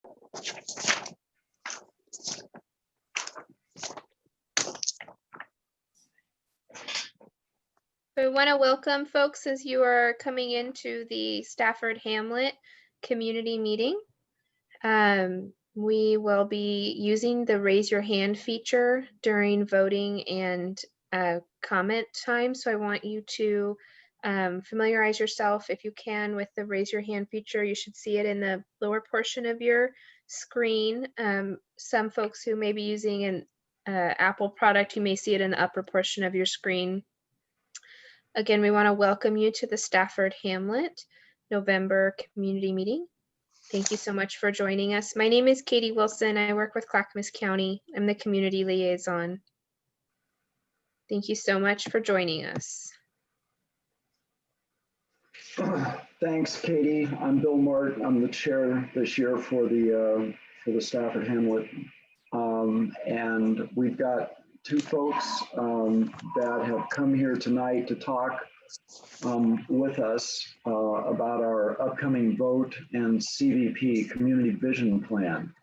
We want to welcome folks as you are coming into the Stafford Hamlet community meeting. We will be using the raise your hand feature during voting and comment time. So I want you to familiarize yourself, if you can, with the raise your hand feature. You should see it in the lower portion of your screen. Some folks who may be using an Apple product, you may see it in the upper portion of your screen. Again, we want to welcome you to the Stafford Hamlet November community meeting. Thank you so much for joining us. My name is Katie Wilson. I work with Clackamas County. I'm the community liaison. Thank you so much for joining us. Thanks, Katie. I'm Bill Mart. I'm the chair this year for the Stafford Hamlet, and we've got two folks that have come here tonight to talk with us about our upcoming vote and CVP, Community Vision Plan.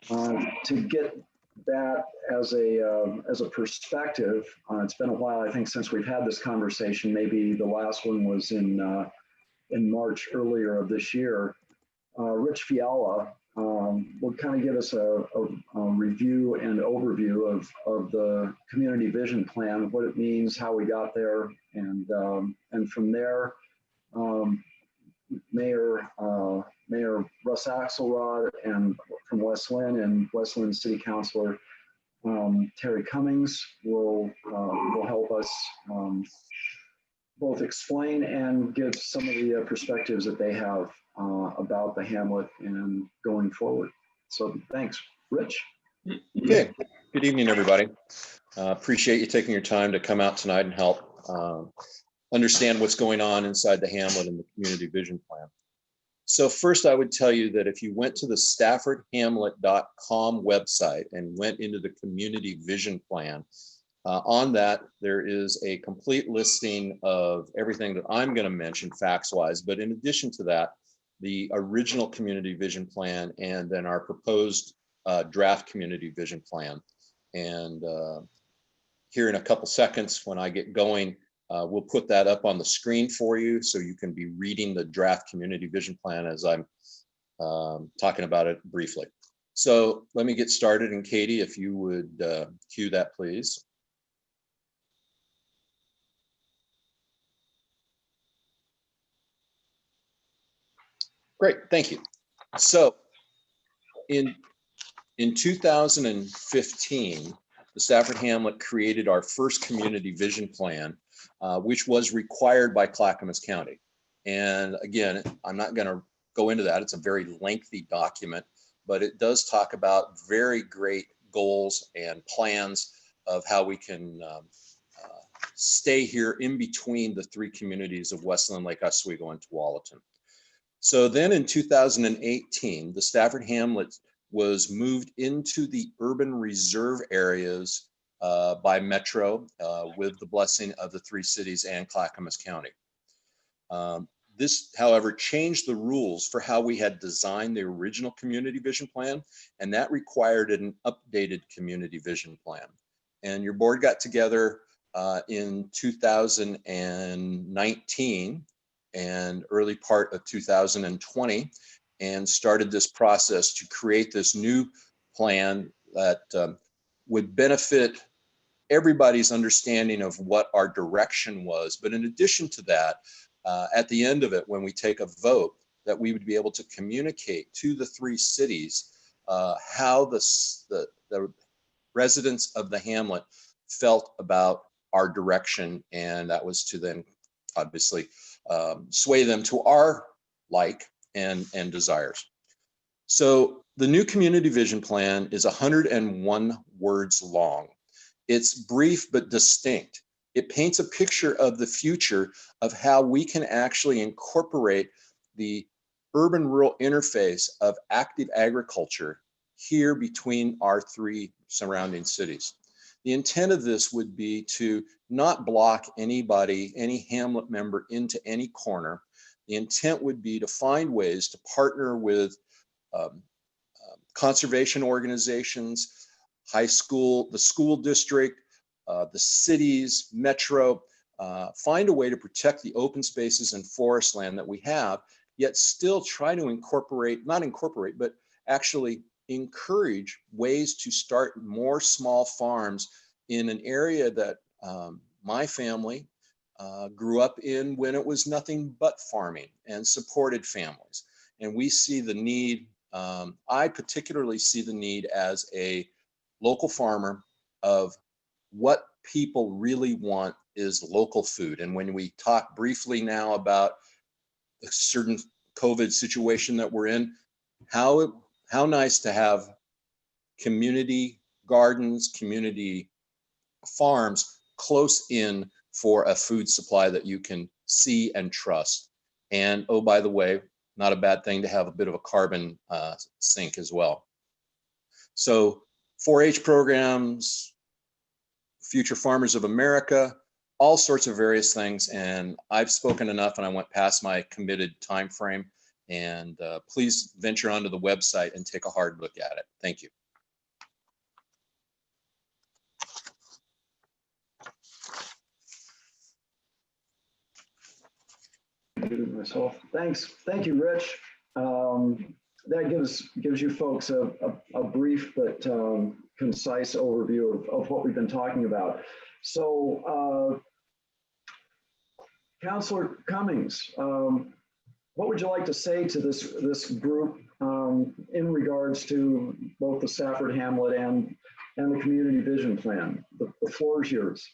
To get that as a perspective, it's been a while, I think, since we've had this conversation. Maybe the last one was in March earlier of this year. Rich Fiala will kind of give us a review and overview of the Community Vision Plan, what it means, how we got there, and from there, Mayor Russ Axelrod and from West Lynn and West Lynn City Councilor Terry Cummings will help us both explain and give some of the perspectives that they have about the Hamlet and going forward. So thanks, Rich. Okay, good evening, everybody. Appreciate you taking your time to come out tonight and help understand what's going on inside the Hamlet and the Community Vision Plan. So first, I would tell you that if you went to the staffordhamlet.com website and went into the Community Vision Plan, on that, there is a complete listing of everything that I'm going to mention facts-wise. But in addition to that, the original Community Vision Plan and then our proposed draft Community Vision Plan. And here in a couple seconds, when I get going, we'll put that up on the screen for you so you can be reading the draft Community Vision Plan as I'm talking about it briefly. So let me get started. And Katie, if you would cue that, please. Great, thank you. So in 2015, the Stafford Hamlet created our first Community Vision Plan, which was required by Clackamas County. And again, I'm not going to go into that. It's a very lengthy document, but it does talk about very great goals and plans of how we can stay here in between the three communities of Westland, Lake Oswego, and Tualatin. So then in 2018, the Stafford Hamlet was moved into the urban reserve areas by Metro with the blessing of the three cities and Clackamas County. This, however, changed the rules for how we had designed the original Community Vision Plan, and that required an updated Community Vision Plan. And your board got together in 2019 and early part of 2020 and started this process to create this new plan that would benefit everybody's understanding of what our direction was. But in addition to that, at the end of it, when we take a vote, that we would be able to communicate to the three cities how the residents of the Hamlet felt about our direction, and that was to then obviously sway them to our like and desires. So the new Community Vision Plan is 101 words long. It's brief but distinct. It paints a picture of the future of how we can actually incorporate the urban-rural interface of active agriculture here between our three surrounding cities. The intent of this would be to not block anybody, any Hamlet member into any corner. The intent would be to find ways to partner with conservation organizations, high school, the school district, the cities, metro, find a way to protect the open spaces and forest land that we have, yet still try to not incorporate, but actually encourage ways to start more small farms in an area that my family grew up in when it was nothing but farming and supported families. And we see the need, I particularly see the need as a local farmer of what people really want is local food. And when we talk briefly now about a certain COVID situation that we're in, how nice to have community gardens, community farms close in for a food supply that you can see and trust. And oh, by the way, not a bad thing to have a bit of a carbon sink as well. So 4-H programs, Future Farmers of America, all sorts of various things. And I've spoken enough and I went past my committed time frame. And please venture onto the website and take a hard look at it. Thank you. Myself. Thanks. Thank you, Rich. That gives you folks a brief but concise overview of what we've been talking about. So, Councillor Cummings, what would you like to say to this group in regards to both the Stafford Hamlet and the Community Vision Plan? The floor is yours.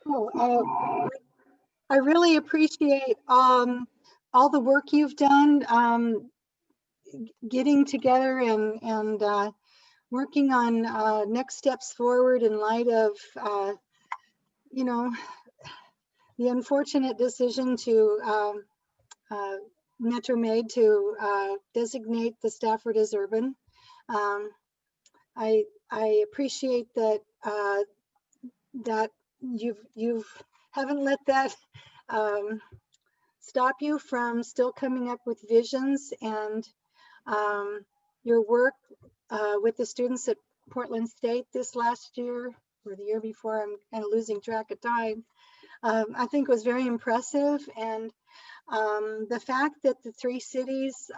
Oh, I really appreciate all the work you've done, getting together and working on next steps forward in light of, you know, the unfortunate decision to Metro made to designate the Stafford as urban. I appreciate that that you haven't let that stop you from still coming up with visions, and your work with the students at Portland State this last year or the year before, I'm kind of losing track of time, I think was very impressive. And the fact that the 3 cities,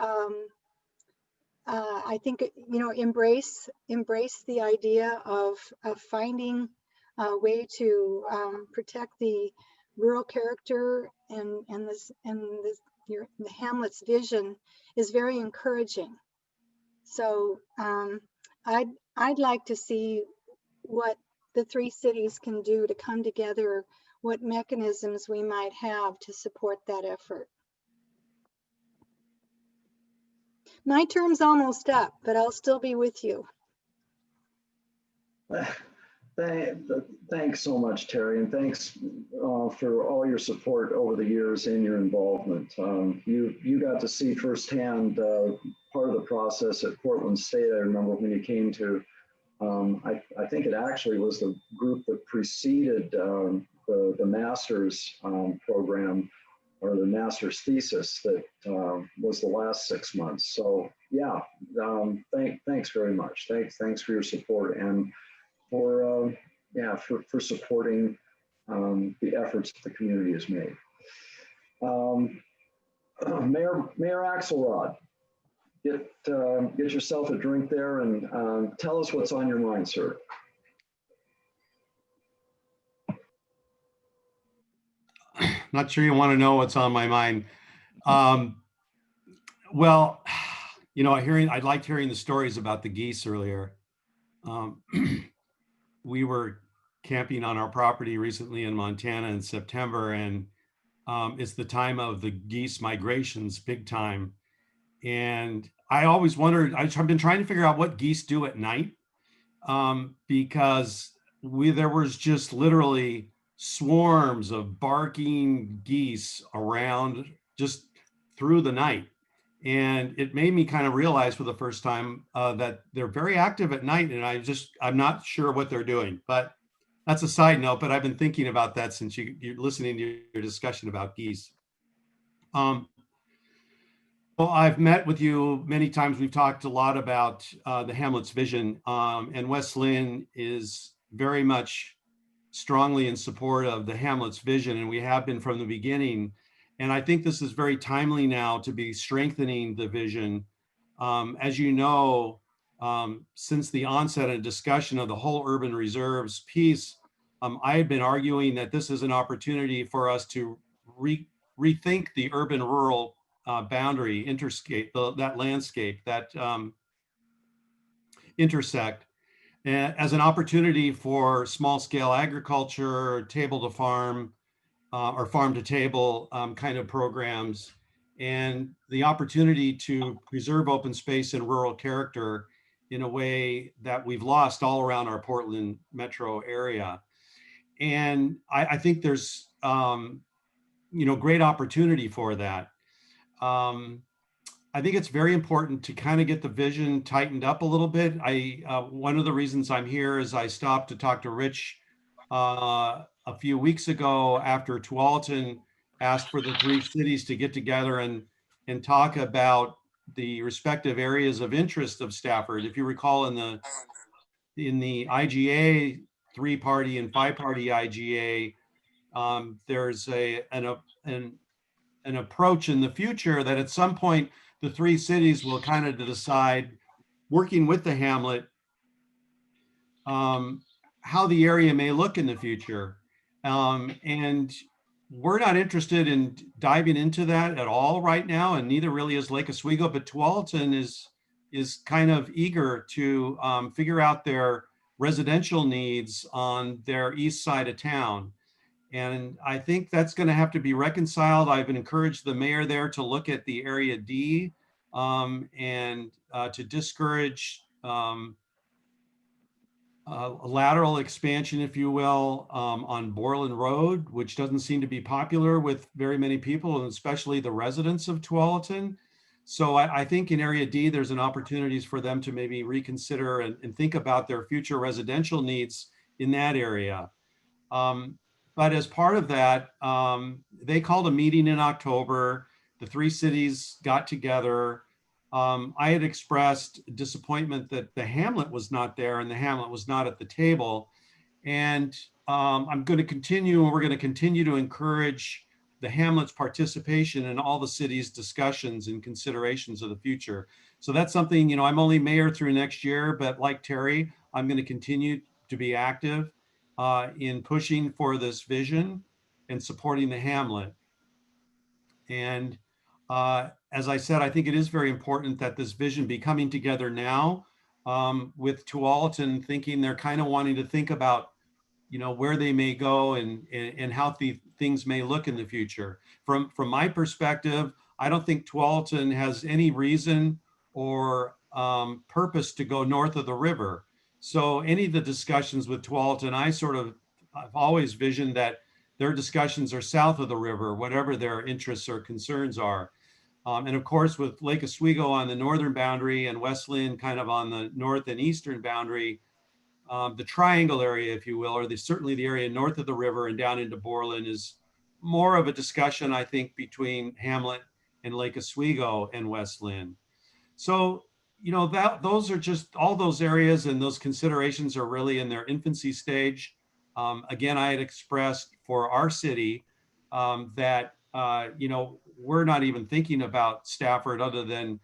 I think, you know, embrace the idea of finding a way to protect the rural character and the Hamlet's vision is very encouraging. So I'd like to see what the 3 cities can do to come together, what mechanisms we might have to support that effort. My term's almost up, but I'll still be with you. Thanks so much, Terry, and thanks for all your support over the years and your involvement. You got to see firsthand part of the process at Portland State. I remember when you came to, I think it actually was the group that preceded the master's program, or the master's thesis, that was the last 6 months. So yeah, thanks very much. Thanks for your support, and for supporting the efforts that the community has made. Mayor Axelrod, get yourself a drink there and tell us what's on your mind, sir. Not sure you want to know what's on my mind. Well, you know, I liked hearing the stories about the geese earlier. We were camping on our property recently in Montana in September, and it's the time of the geese migrations, big time. And I always wondered, I've been trying to figure out what geese do at night, because there was just literally swarms of barking geese around just through the night. And it made me kind of realize for the first time that they're very active at night, and I'm not sure what they're doing. But that's a side note, but I've been thinking about that since you're listening to your discussion about geese. Well, I've met with you many times. We've talked a lot about the Hamlet's vision, and Wes Lynn is very much strongly in support of the Hamlet's vision, and we have been from the beginning. And I think this is very timely now to be strengthening the vision. As you know, since the onset and discussion of the whole urban reserves piece, I had been arguing that this is an opportunity for us to rethink the urban-rural boundary, interscape, that landscape, that intersect, as an opportunity for small-scale agriculture, table to farm, or farm to table kind of programs, and the opportunity to preserve open space and rural character in a way that we've lost all around our Portland metro area. And I think there's great opportunity for that. I think it's very important to kind of get the vision tightened up a little bit. One of the reasons I'm here is I stopped to talk to Rich a few weeks ago after Tualatin asked for the three cities to get together and talk about the respective areas of interest of Stafford. If you recall, in the IGA, 3-party and 5-party IGA, there's an approach in the future that at some point the three cities will kind of decide, working with the Hamlet, how the area may look in the future. And we're not interested in diving into that at all right now, and neither really is Lake Oswego, but Tualatin is kind of eager to figure out their residential needs on their east side of town. And I think that's going to have to be reconciled. I've encouraged the mayor there to look at the Area D and to discourage a lateral expansion, if you will, on Borland Road, which doesn't seem to be popular with very many people, and especially the residents of Tualatin. So I think in Area D, there's an opportunities for them to maybe reconsider and think about their future residential needs in that area. But as part of that, they called a meeting in October. The three cities got together. I had expressed disappointment that the Hamlet was not there and the Hamlet was not at the table. And I'm going to continue, and we're going to continue to encourage the Hamlet's participation in all the city's discussions and considerations of the future. So that's something, I'm only mayor through next year, but like Terry, I'm going to continue to be active in pushing for this vision and supporting the Hamlet. And as I said, I think it is very important that this vision be coming together now, with Tualatin thinking they're kind of wanting to think about, where they may go and how things may look in the future. From my perspective, I don't think Tualatin has any reason or purpose to go north of the river. So any of the discussions with Tualatin, I've always visioned that their discussions are south of the river, whatever their interests or concerns are. And of course, with Lake Oswego on the northern boundary and West Lynn kind of on the north and eastern boundary, the triangle area, if you will, or certainly the area north of the river and down into Borland, is more of a discussion, I think, between Hamlet and Lake Oswego and West Lynn. So, those are just all those areas, and those considerations are really in their infancy stage. Again, I had expressed for our city that, we're not even thinking about Stafford other than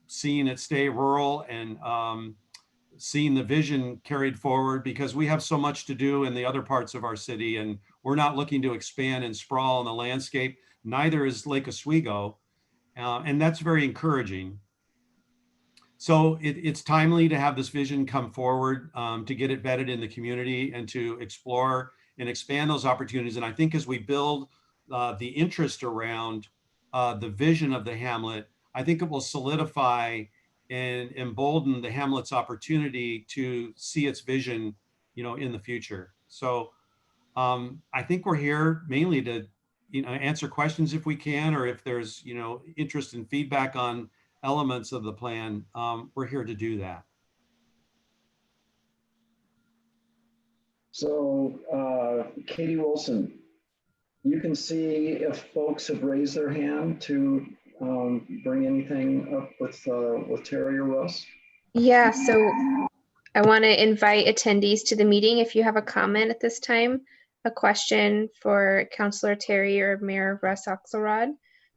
seeing it stay rural and seeing the vision carried forward, because we have so much to do in the other parts of our city, and we're not looking to expand and sprawl in the landscape. Neither is Lake Oswego, and that's very encouraging. So it's timely to have this vision come forward, to get it vetted in the community and to explore and expand those opportunities. And I think as we build the interest around the vision of the Hamlet, I think it will solidify and embolden the Hamlet's opportunity to see its vision, in the future. So I think we're here mainly to, answer questions if we can, or if there's, interest and feedback on elements of the plan. We're here to do that. So Katie Wilson, you can see if folks have raised their hand to bring anything up with Terry or Russ? Yeah, so I want to invite attendees to the meeting. If you have a comment at this time, a question for Councillor Terry or Mayor Russ Axelrod,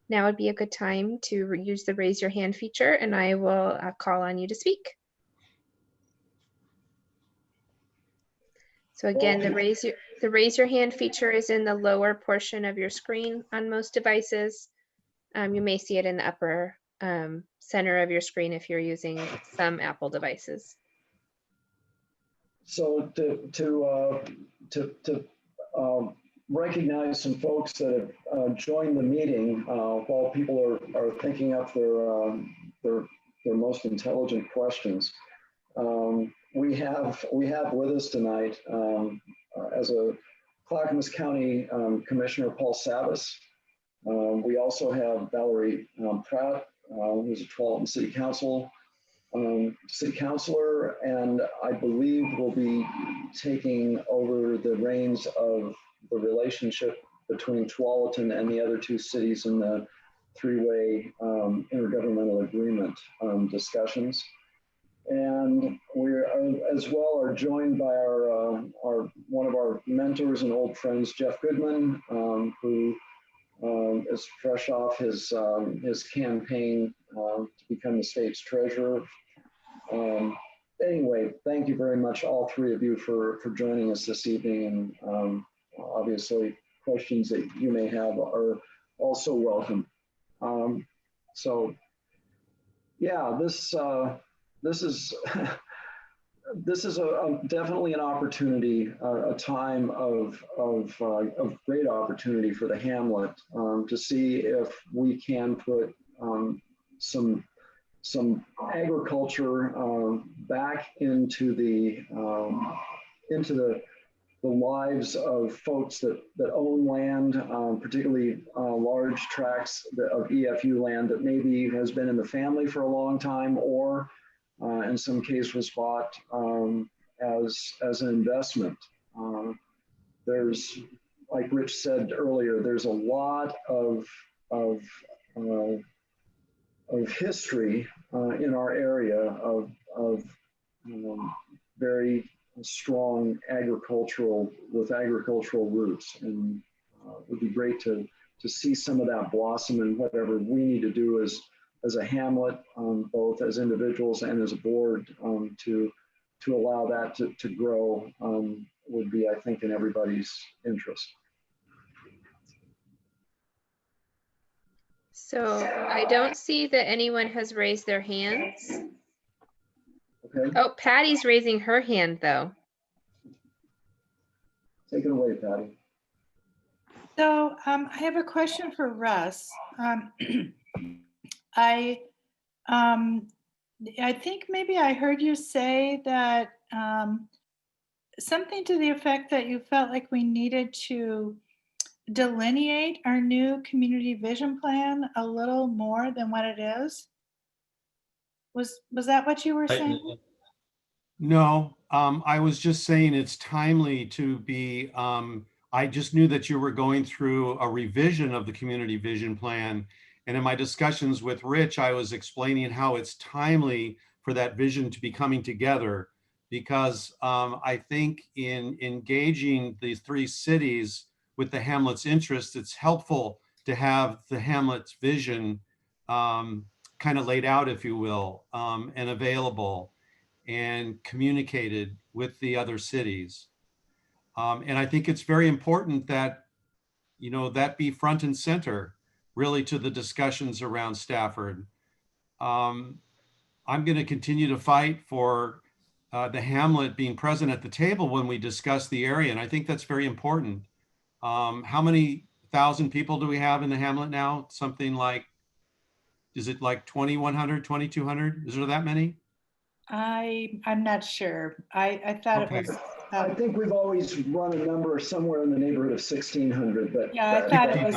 now would be a good time to use the raise your hand feature, and I will call on you to speak. So again, the raise your hand feature is in the lower portion of your screen on most devices. You may see it in the upper center of your screen if you're using some Apple devices. So to recognize some folks that have joined the meeting while people are thinking up their most intelligent questions. We have with us tonight as a Clackamas County Commissioner Paul Savas. We also have Valerie Pratt, who's a Tualatin City Councilor, and I believe will be taking over the reins of the relationship between Tualatin and the other two cities in the three-way intergovernmental agreement discussions. And we as well are joined by our one of our mentors and old friends, Jeff Goodman, who is fresh off his campaign to become the state's treasurer. Anyway, thank you very much, all three of you, for joining us this evening. And obviously, questions that you may have are also welcome. So, yeah, this is definitely an opportunity, a time of great opportunity for the Hamlet to see if we can put some agriculture back into the lives of folks that own land, particularly large tracts of EFU land that maybe has been in the family for a long time, or in some case was bought as an investment. There's, like Rich said earlier, there's a lot of history in our area of very strong agricultural roots, and it would be great to see some of that blossom, and whatever we need to do as a hamlet, both as individuals and as a board, to allow that to grow would be, I think, in everybody's interest. So I don't see that anyone has raised their hands. Okay, Oh, Patty's raising her hand though. take it away, Patty. So I have a question for Russ. I think maybe I heard you say that something to the effect that you felt like we needed to delineate our new community vision plan a little more than what it is. Was that what you were saying? No, I was just saying it's timely to be, I just knew that you were going through a revision of the community vision plan. And in my discussions with Rich, I was explaining how it's timely for that vision to be coming together, because I think in engaging these three cities with the Hamlet's interest, it's helpful to have the Hamlet's vision kind of laid out, if you will, and available and communicated with the other cities. And I think it's very important that, that be front and center really to the discussions around Stafford. I'm going to continue to fight for the Hamlet being present at the table when we discuss the area. And I think that's very important. How many thousand people do we have in the Hamlet now? Something like, is it like 2,100, 2,200? Is there that many? I'm not sure. I thought Okay. it was. I think we've always run a number somewhere in the neighborhood of 1,600, but Yeah, I thought it was.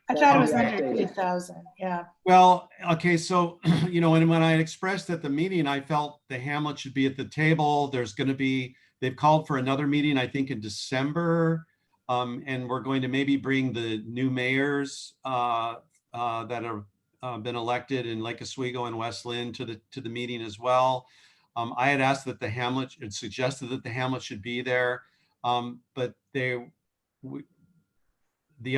I thought it was under 2,000. Yeah. Well, okay. So, and when I expressed at the meeting, I felt the Hamlet should be at the table. They've called for another meeting, I think in December. And we're going to maybe bring the new mayors that are been elected in Lake Oswego and West Lynn to the meeting as well. I had asked that the Hamlet, had suggested that the Hamlet should be there, but the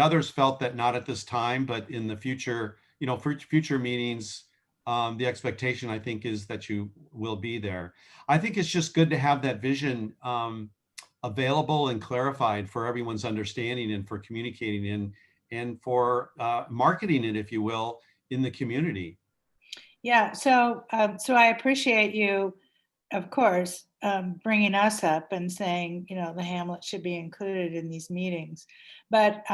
others felt that not at this time, but in the future, for future meetings, the expectation, I think, is that you will be there. I think it's just good to have that vision available and clarified for everyone's understanding and for communicating and for marketing it, if you will, in the community. Yeah, so I appreciate you, of course, bringing us up and saying, the Hamlet should be included in these meetings. But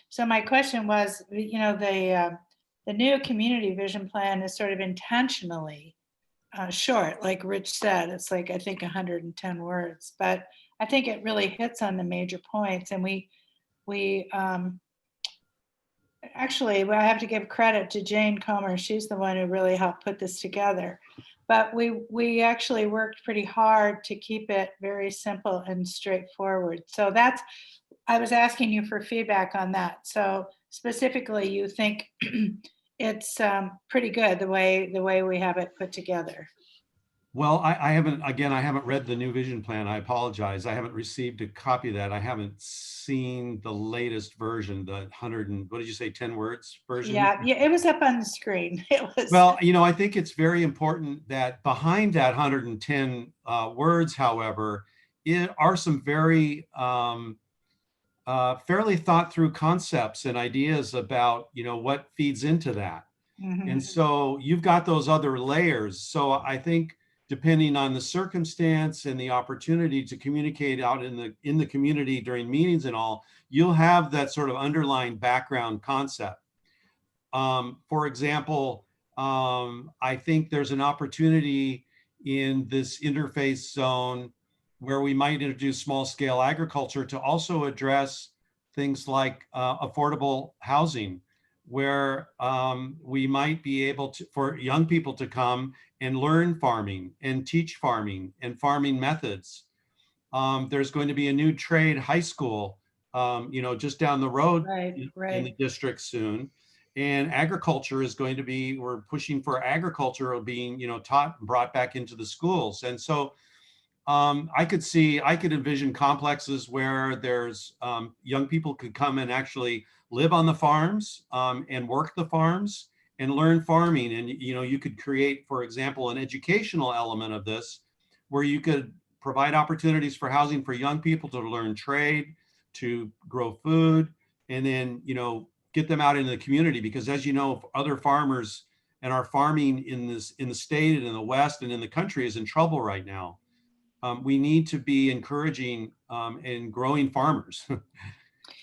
so my question was, the new community vision plan is sort of intentionally short, like Rich said. It's like, I think 110 words, but I think it really hits on the major points. And we actually, I have to give credit to Jane Comer. She's the one who really helped put this together. But we actually worked pretty hard to keep it very simple and straightforward. So I was asking you for feedback on that. So specifically, you think it's pretty good the way we have it put together. Well, I haven't read the new vision plan. I apologize. I haven't received a copy of that. I haven't seen the latest version, the 100 what did you say, 10 words version? Yeah, it was up on the screen. It was. Well, I think it's very important that behind that 110 words, however, are some very fairly thought through concepts and ideas about, what feeds into that. Mm-hmm. And so you've got those other layers. So I think depending on the circumstance and the opportunity to communicate out in the community during meetings and all, you'll have that sort of underlying background concept. For example, I think there's an opportunity in this interface zone where we might introduce small scale agriculture to also address things like affordable housing, where we might be able to, for young people to come and learn farming and teach farming and farming methods. There's going to be a new trade high school, just down the road in the district soon. And agriculture is going to be, we're pushing for agriculture being, taught and brought back into the schools. And so I could envision complexes where there's young people could come and actually live on the farms and work the farms and learn farming. And, you could create, for example, an educational element of this where you could provide opportunities for housing for young people to learn trade, to grow food, and then, get them out into the community. Because as you know, other farmers and our farming in the state and in the West and in the country is in trouble right now. We need to be encouraging and growing farmers.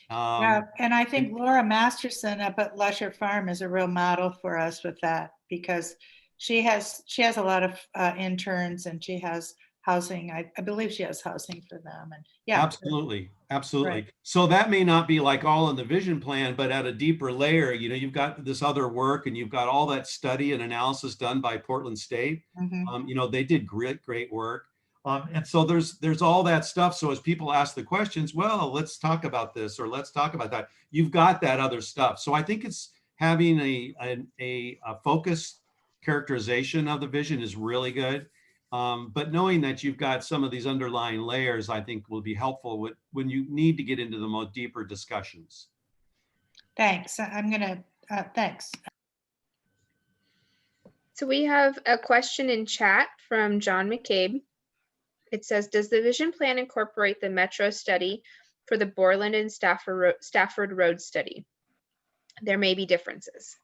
Yeah, and I think Laura Masterson up at Lusher Farm is a real model for us with that, because she has a lot of interns, and she has housing. I believe she has housing for them. And yeah, absolutely. Right. So that may not be like all in the vision plan, but at a deeper layer, you've got this other work, and you've got all that study and analysis done by Portland State. Mm-hmm. They did great work. And so there's all that stuff. So as people ask the questions, well, let's talk about this or let's talk about that, you've got that other stuff. So I think it's having a focused characterization of the vision is really good. But knowing that you've got some of these underlying layers, I think will be helpful when you need to get into the more deeper discussions. Thanks. Thanks. So we have a question in chat from John McCabe. It says, does the vision plan incorporate the Metro study for the Borland and Stafford Road study? There may be differences.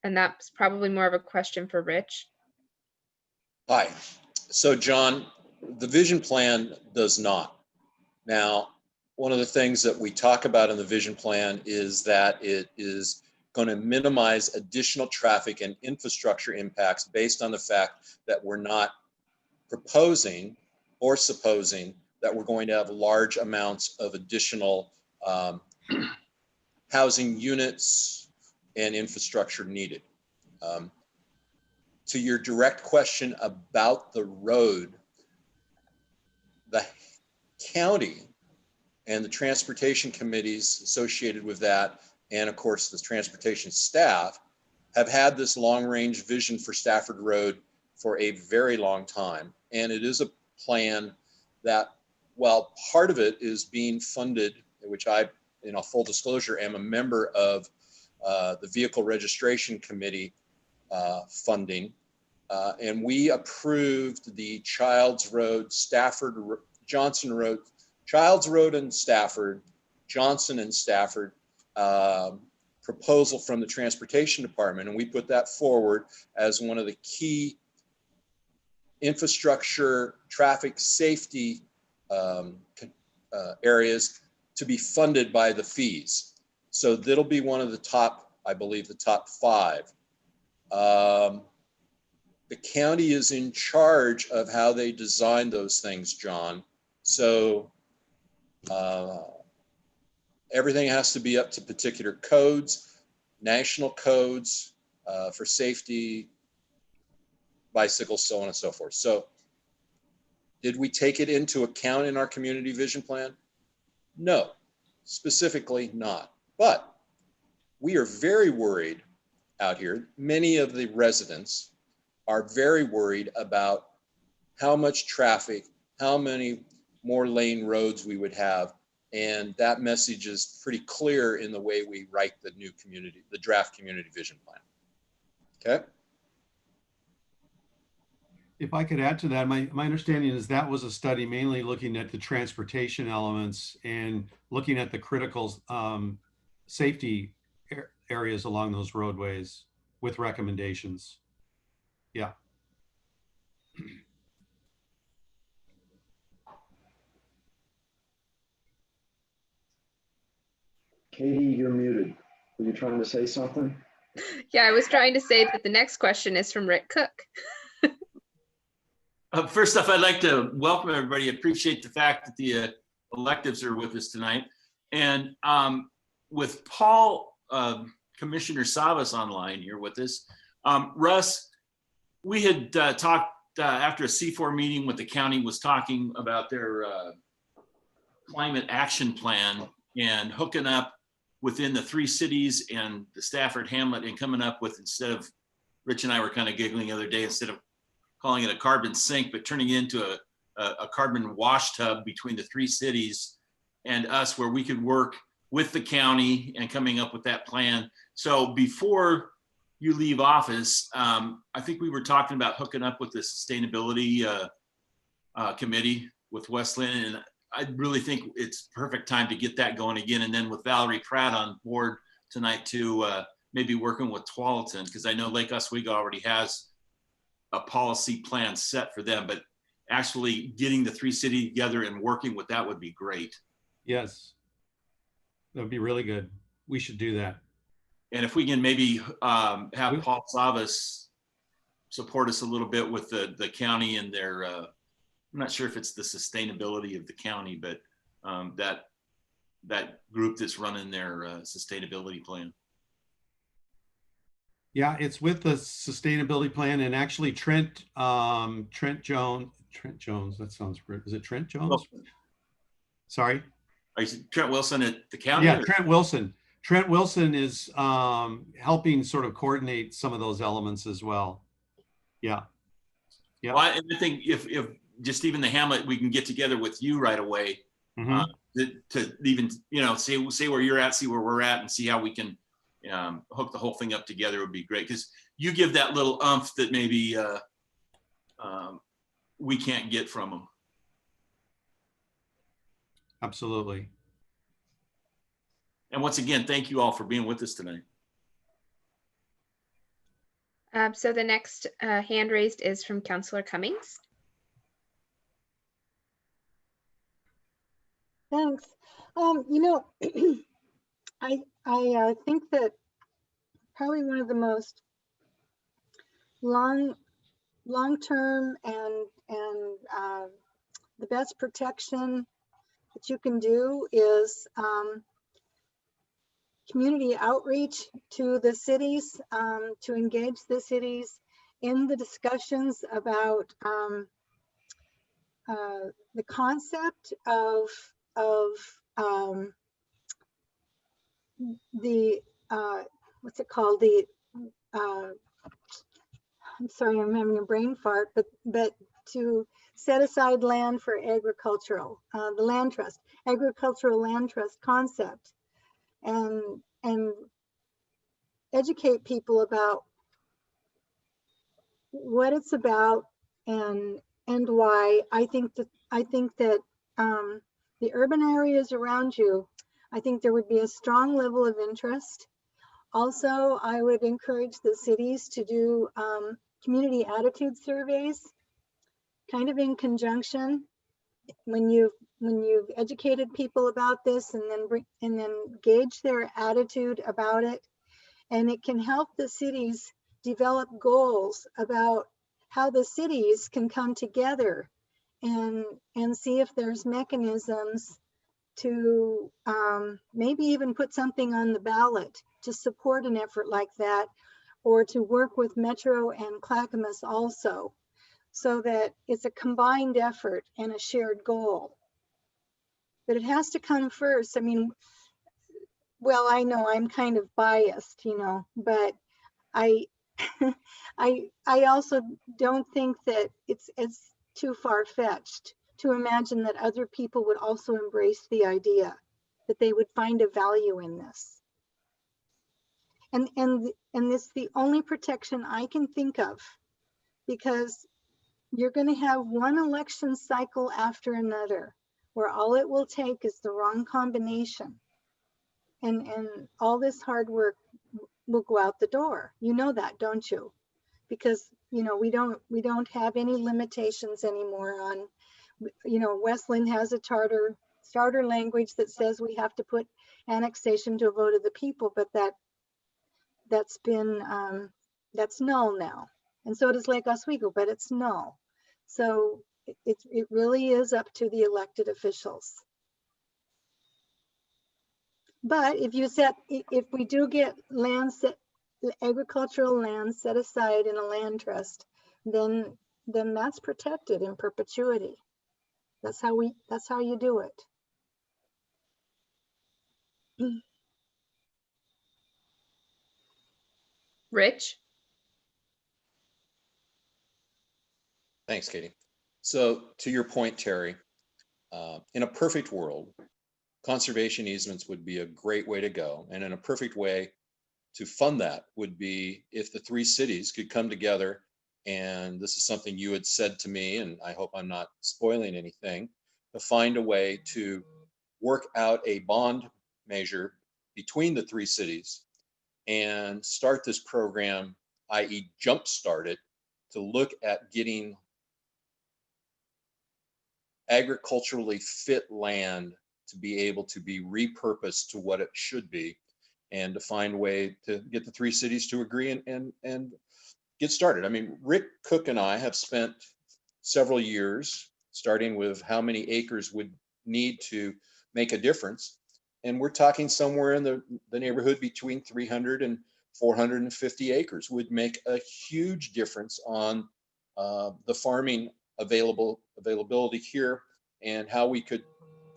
And that's probably more of a question for Rich. Hi. So John, the vision plan does not. Now, one of the things that we talk about in the vision plan is that it is going to minimize additional traffic and infrastructure impacts based on the fact that we're not proposing or supposing that we're going to have large amounts of additional housing units and infrastructure needed. To your direct question about the road, the county and the transportation committees associated with that, and of course the transportation staff, have had this long-range vision for Stafford Road for a very long time. And it is a plan that, while part of it is being funded, which I, full disclosure, am a member of the Vehicle Registration Committee funding. And we approved the Childs Road, Stafford, Johnson Road, Childs Road and Stafford, Johnson and Stafford proposal from the Transportation Department. And we put that forward as one of the key infrastructure, traffic safety areas to be funded by the fees. So that'll be one of the top, I believe, the top 5. The county is in charge of how they design those things, John. So everything has to be up to particular codes, national codes for safety, bicycles, so on and so forth. So did we take it into account in our community vision plan? No, specifically not. But we are very worried out here. Many of the residents are very worried about how much traffic, how many more lane roads we would have. And that message is pretty clear in the way we write the new community, the draft community vision plan. Okay. If I could add to that, my understanding is that was a study mainly looking at the transportation elements and looking at the critical safety areas along those roadways with recommendations. Yeah. Katie, you're muted. Were you trying to say something? Yeah, I was trying to say that the next question is from Rick Cook. First off, I'd like to welcome everybody. Appreciate the fact that the electives are with us tonight. And with Paul, Commissioner Savas online here with us. Russ, we had talked after a C4 meeting with the county was talking about their climate action plan and hooking up within the 3 cities and the Stafford Hamlet and coming up with, instead of, Rich and I were kind of giggling the other day, instead of calling it a carbon sink, but turning it into a carbon wash tub between the 3 cities and us, where we could work with the county and coming up with that plan. So before you leave office, I think we were talking about hooking up with the sustainability committee with Westland, and I really think it's perfect time to get that going again. And then with Valerie Pratt on board tonight too, maybe working with Tualatin, because I know Lake Oswego already has a policy plan set for them, but actually getting the 3 cities together and working with that would be great. Yes. That would be really good. We should do that. And if we can maybe have Paul Savas support us a little bit with the county and their, I'm not sure if it's the sustainability of the county, but that group that's running their sustainability plan. Yeah, it's with the sustainability plan, and actually Trent Jones, that sounds great. Is it Trent Jones? Wilson. Sorry. Are you Trent Wilson at the county? Yeah, or? Trent Wilson. Trent Wilson is helping sort of coordinate some of those elements as well. Yeah. Yeah. Well, and I think if just even the Hamlet, we can get together with you right away to even, see where you're at, see where we're at, and see how we can hook the whole thing up together would be great, because you give that little umph that maybe we can't get from them. Absolutely. And once again, thank you all for being with us tonight. So the next hand raised is from Councilor Cummings. Thanks. I think that probably one of the most long-term and the best protection that you can do is community outreach to the cities, to engage the cities in the discussions about the concept of the what's it called? Uh, I'm sorry, I'm having a brain fart, but to set aside land for agricultural, the land trust, agricultural land trust concept, and educate people about what it's about and why. I think that the urban areas around you, I think there would be a strong level of interest. Also, I would encourage the cities to do community attitude surveys, kind of in conjunction when you've educated people about this, and then gauge their attitude about it. And it can help the cities develop goals about how the cities can come together and see if there's mechanisms to maybe even put something on the ballot to support an effort like that, or to work with Metro and Clackamas also, so that it's a combined effort and a shared goal. But it has to come first. I mean, well, I know I'm kind of biased, you know, but I I also don't think that it's too far-fetched to imagine that other people would also embrace the idea, that they would find a value in this. And this is the only protection I can think of, because you're going to have one election cycle after another where all it will take is the wrong combination, and all this hard work will go out the door. You know that, don't you? Because, you know, we don't have any limitations anymore on, you know, Westland has a charter language that says we have to put annexation to a vote of the people, but that's been that's null now. And so does Lake Oswego, but it's null. So it really is up to the elected officials. But if we do get agricultural land set aside in a land trust, then that's protected in perpetuity. That's how you do it. Rich? Thanks, Katie. So to your point, Terry, in a perfect world, conservation easements would be a great way to go. And in a perfect way to fund that would be if the three cities could come together, and this is something you had said to me, and I hope I'm not spoiling anything, to find a way to work out a bond measure between the three cities and start this program, i.e. jumpstart it, to look at getting agriculturally fit land to be able to be repurposed to what it should be, and to find a way to get the three cities to agree and get started. I mean, Rick Cook and I have spent several years starting with how many acres would need to make a difference. And we're talking somewhere in the neighborhood between 300 and 450 acres would make a huge difference on the farming availability here, and how we could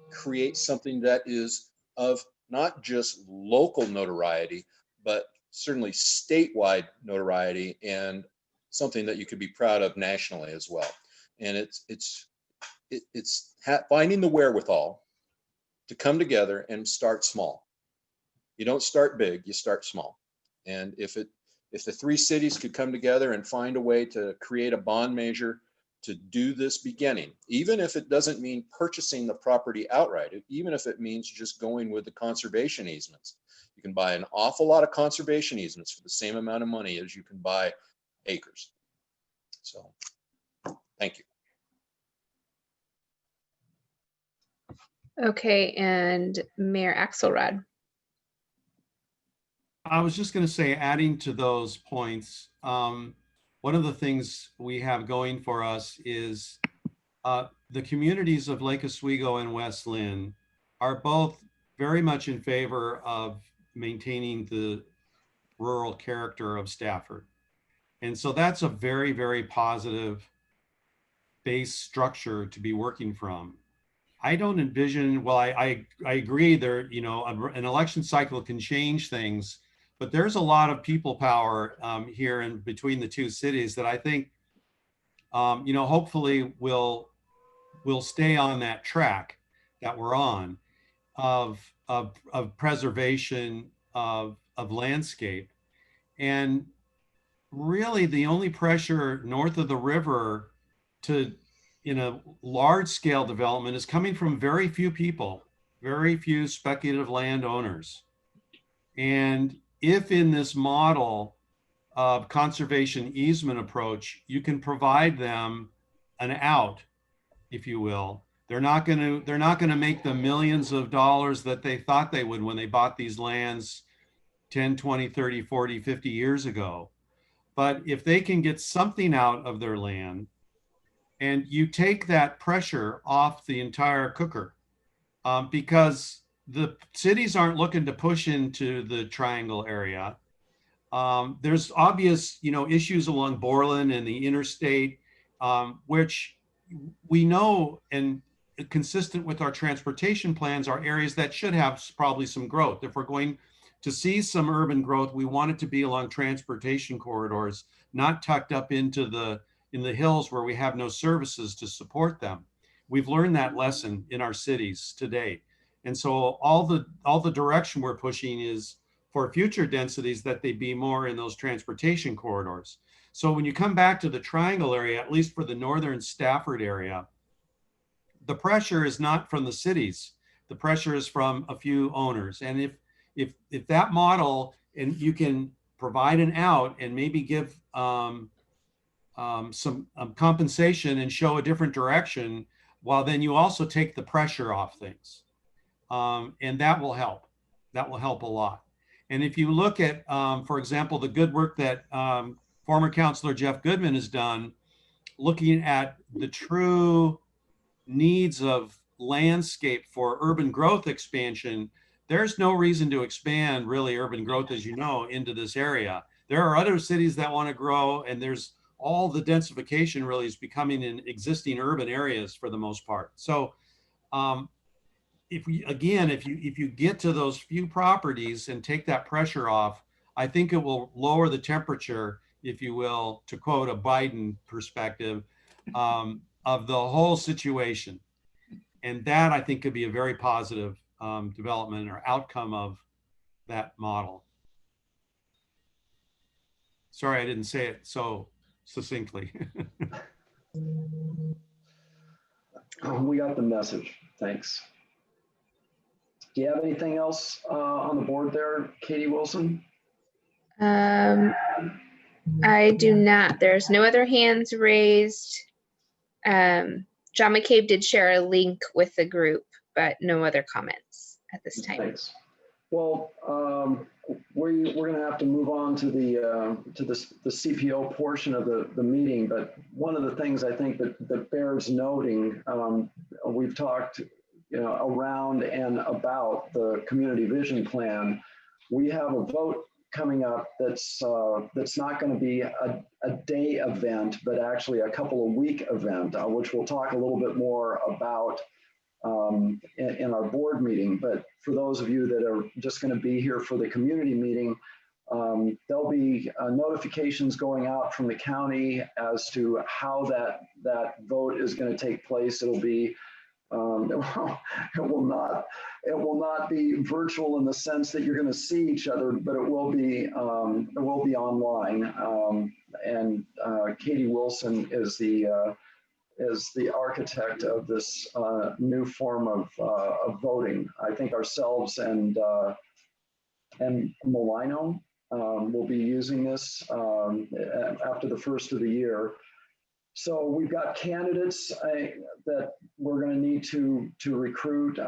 create something that is of not just local notoriety, but certainly statewide notoriety, and something that you could be proud of nationally as well. And it's finding the wherewithal to come together and start small. You don't start big, you start small. And if the three cities could come together and find a way to create a bond measure to do this beginning, even if it doesn't mean purchasing the property outright, even if it means just going with the conservation easements. You can buy an awful lot of conservation easements for the same amount of money as you can buy acres. So, thank you. Okay, and Mayor Axelrod. I was just going to say, adding to those points, one of the things we have going for us is the communities of Lake Oswego and West Lynn are both very much in favor of maintaining the rural character of Stafford. And so that's a very, very positive base structure to be working from. I don't envision, well, I agree there, you know, an election cycle can change things, but there's a lot of people power here in between the two cities that I think, you know, hopefully will stay on that track that we're on of preservation of landscape. And really the only pressure north of the river to in a large scale development is coming from very few people, very few speculative landowners. And if in this model of conservation easement approach, you can provide them an out, if you will, they're not going to make the millions of dollars that they thought they would when they bought these lands 10, 20, 30, 40, 50 years ago. But if they can get something out of their land, and you take that pressure off the entire cooker, because the cities aren't looking to push into the triangle area. There's obvious, you know, issues along Borland and the interstate, which we know and consistent with our transportation plans are areas that should have probably some growth. If we're going to see some urban growth, we want it to be along transportation corridors, not tucked up into in the hills where we have no services to support them. We've learned that lesson in our cities to date. And so all the direction we're pushing is for future densities that they be more in those transportation corridors. So when you come back to the triangle area, at least for the northern Stafford area, the pressure is not from the cities. The pressure is from a few owners. And if that model, and you can provide an out and maybe give some compensation and show a different direction, while then you also take the pressure off things. And that will help. That will help a lot. And if you look at, for example, the good work that former Councilor Jeff Goodman has done, looking at the true needs of landscape for urban growth expansion, there's no reason to expand really urban growth, as you know, into this area. There are other cities that want to grow, and there's all the densification really is becoming in existing urban areas for the most part. So if you get to those few properties and take that pressure off, I think it will lower the temperature, if you will, to quote a Biden perspective, of the whole situation. And that I think could be a very positive development or outcome of that model. Sorry, I didn't say it so succinctly. We got the message. Thanks. Do you have anything else on the board there, Katie Wilson? I do not. There's no other hands raised. John McCabe did share a link with the group, but no other comments at this time. Thanks. Well, we're going to have to move on to the CPO portion of the meeting. But one of the things I think that bears noting, we've talked, you know, around and about the community vision plan. We have a vote coming up that's not going to be a day event, but actually a couple of week event, which we'll talk a little bit more about in our board meeting. But for those of you that are just going to be here for the community meeting, there'll be notifications going out from the county as to how that vote is going to take place. It'll be it will not be virtual in the sense that you're going to see each other, but it will be online. And Katie Wilson is the architect of this new form of voting. I think ourselves and Molino will be using this after the first of the year. So we've got candidates that we're going to need to recruit.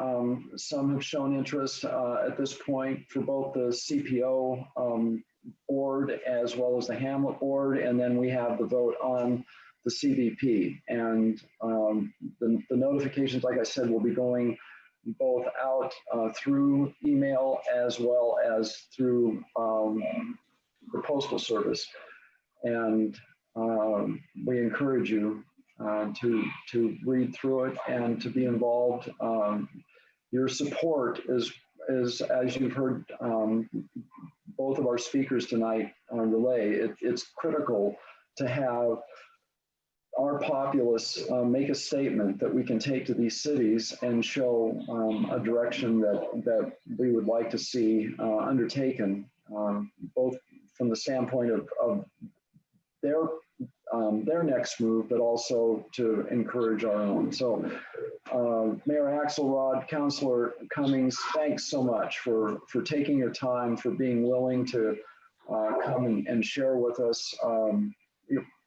Some have shown interest at this point for both the CPO board as well as the Hamlet board, and then we have the vote on the CVP. And the notifications, like I said, will be going both out through email as well as through the Postal Service. And we encourage you to read through it and to be involved. Your support is as you've heard both of our speakers tonight relay, it's critical to have our populace make a statement that we can take to these cities and show a direction that we would like to see undertaken, both from the standpoint of their next move, but also to encourage our own. So Mayor Axelrod, Councilor Cummings, thanks so much for taking your time, for being willing to come and share with us.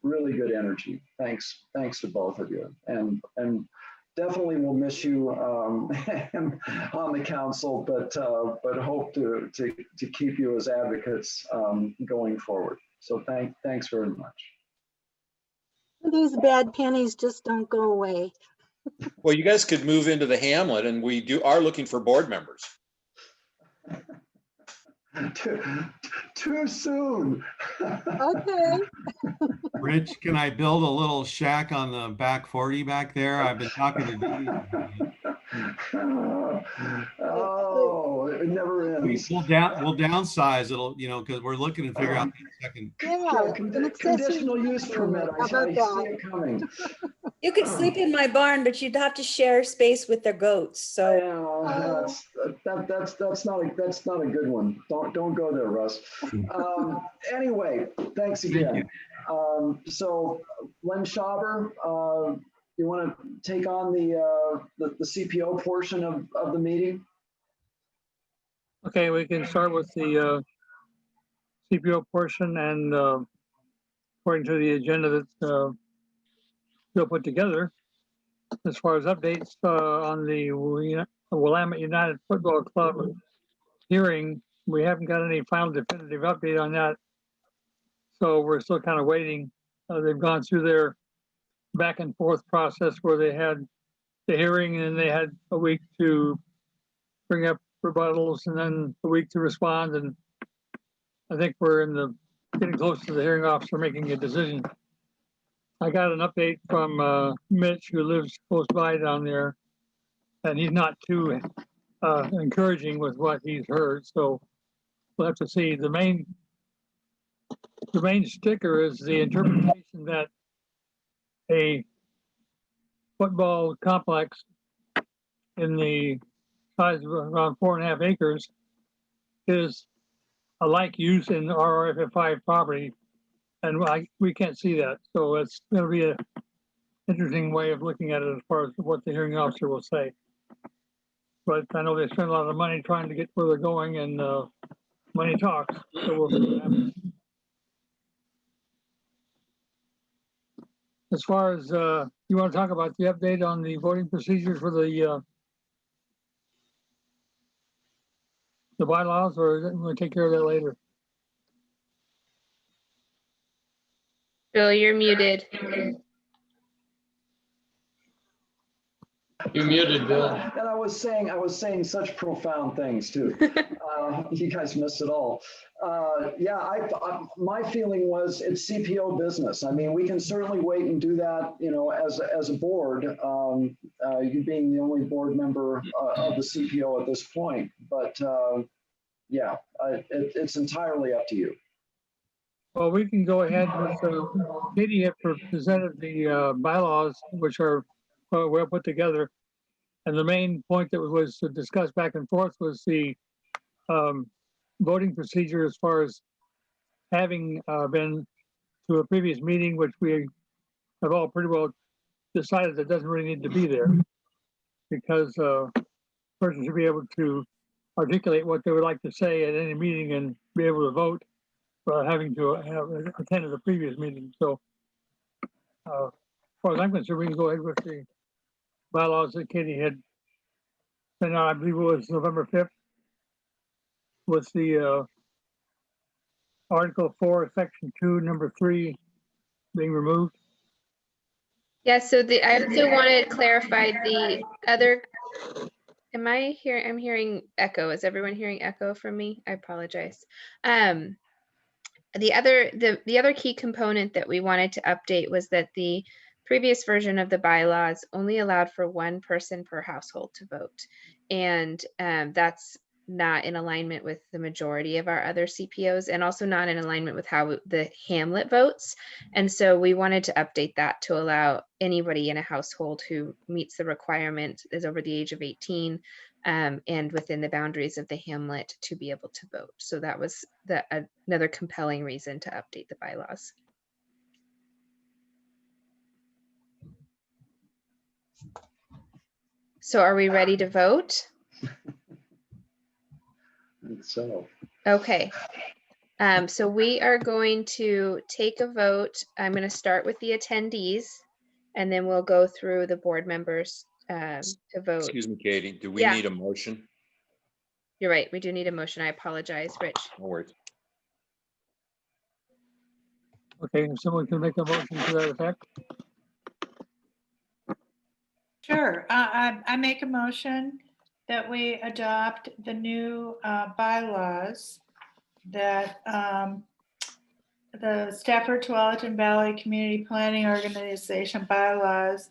Really good energy. Thanks to both of you. And definitely we'll miss you on the council, but hope to keep you as advocates going forward. So thanks very much. These bad pennies just don't go away. Well, you guys could move into the Hamlet, and we are looking for board members. Too soon. Okay. Rich, can I build a little shack on the back 40 back there? I've been talking to Oh, it never ends. We'll downsize. It'll, because we're looking to figure out the second. Yeah, Conditional use permit. I see it coming. You could sleep in my barn, but you'd have to share space with their goats. So That's not a good one. Don't go there, Russ. Anyway, thanks again. So Len Schauber, you want to take on the CPO portion of the meeting? Okay, we can start with the CPO portion, and according to the agenda that's Bill put together, as far as updates on the Willamette United Football Club hearing, we haven't got any final definitive update on that. So we're still kind of waiting. They've gone through their back and forth process where they had the hearing and they had a week to bring up rebuttals and then a week to respond. And I think we're getting close to the hearing officer making a decision. I got an update from Mitch, who lives close by down there, and he's not too encouraging with what he's heard. So we'll have to see. The main sticker is the interpretation that a football complex in the size of around 4.5 acres is a like use in RRFF5 property, and we can't see that. So it's going to be an interesting way of looking at it as far as what the hearing officer will say. But I know they spend a lot of money trying to get where they're going, and money talks. So we'll see what happens. As far as you want to talk about the update on the voting procedures for the bylaws, or we'll take care of that later? Bill, you're muted. You're muted, Bill. And I was saying such profound things too. You guys missed it all. Yeah, my feeling was it's CPO business. I mean, we can certainly wait and do that, as a board, you being the only board member of the CPO at this point. But yeah, it's entirely up to you. Well, we can go ahead with Katie had presented the bylaws, which are well put together. And the main point that was discussed back and forth was the voting procedure as far as having been to a previous meeting, which we have all pretty well decided that doesn't really need to be there, because a person should be able to articulate what they would like to say at any meeting and be able to vote without having to have attended the previous meeting. So as far as I'm concerned, we can go ahead with the bylaws that Katie had sent out. I believe it was November 5th, with the Article 4, Section 2, Number 3 being removed. Yeah, so I also wanted to clarify the other, I'm hearing echo. Is everyone hearing echo from me? I apologize. The other key component that we wanted to update was that the previous version of the bylaws only allowed for one person per household to vote. And that's not in alignment with the majority of our other CPOs, and also not in alignment with how the Hamlet votes. And so we wanted to update that to allow anybody in a household who meets the requirement, is over the age of 18, and within the boundaries of the Hamlet, to be able to vote. So that was another compelling reason to update the bylaws. So are we ready to vote? So, Okay. So we are going to take a vote. I'm going to start with the attendees, and then we'll go through the board members to vote. Excuse me, Katie, do we Yeah. need a motion? You're right. We do need a motion. I apologize, Rich. No worries. Okay, if someone can make a motion to that effect. Sure. I make a motion that we adopt the new bylaws that the Stafford Tualatin Valley Community Planning Organization bylaws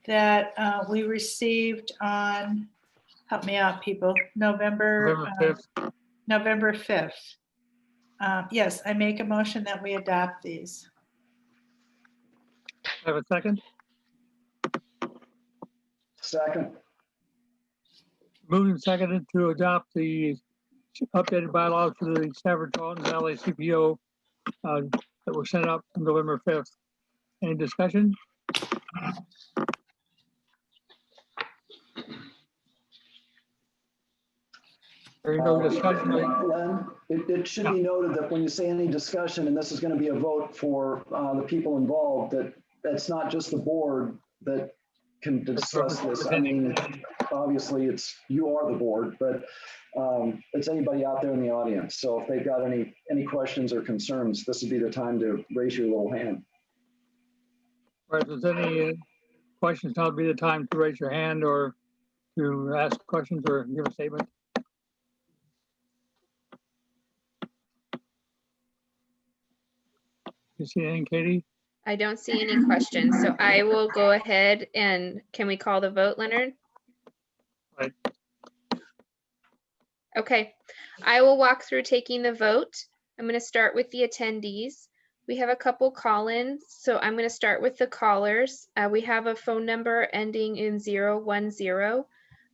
that we received on, help me out, people, November 5th. November 5th. Yes, I make a motion that we adopt these. Have a second? second, Moved and seconded to adopt the updated bylaws for the Stafford Tualatin Valley CPO that were sent out on November 5th. Any discussion? There no discussion. Len, it should be noted that when you say any discussion, and this is going to be a vote for the people involved, that that's not just the board that can discuss this. I mean, obviously it's, you are the board, but it's anybody out there in the audience. So if they've got any questions or concerns, this would be the time to raise your little hand. All right, if there's any questions, now would be the time to raise your hand or to ask questions or give a statement. You see anything, Katie? I don't see any questions, so I will go ahead and can we call the vote, Leonard? Right. Okay, I will walk through taking the vote. I'm going to start with the attendees. We have a couple call-ins, so I'm going to start with the callers. We have a phone number ending in 010.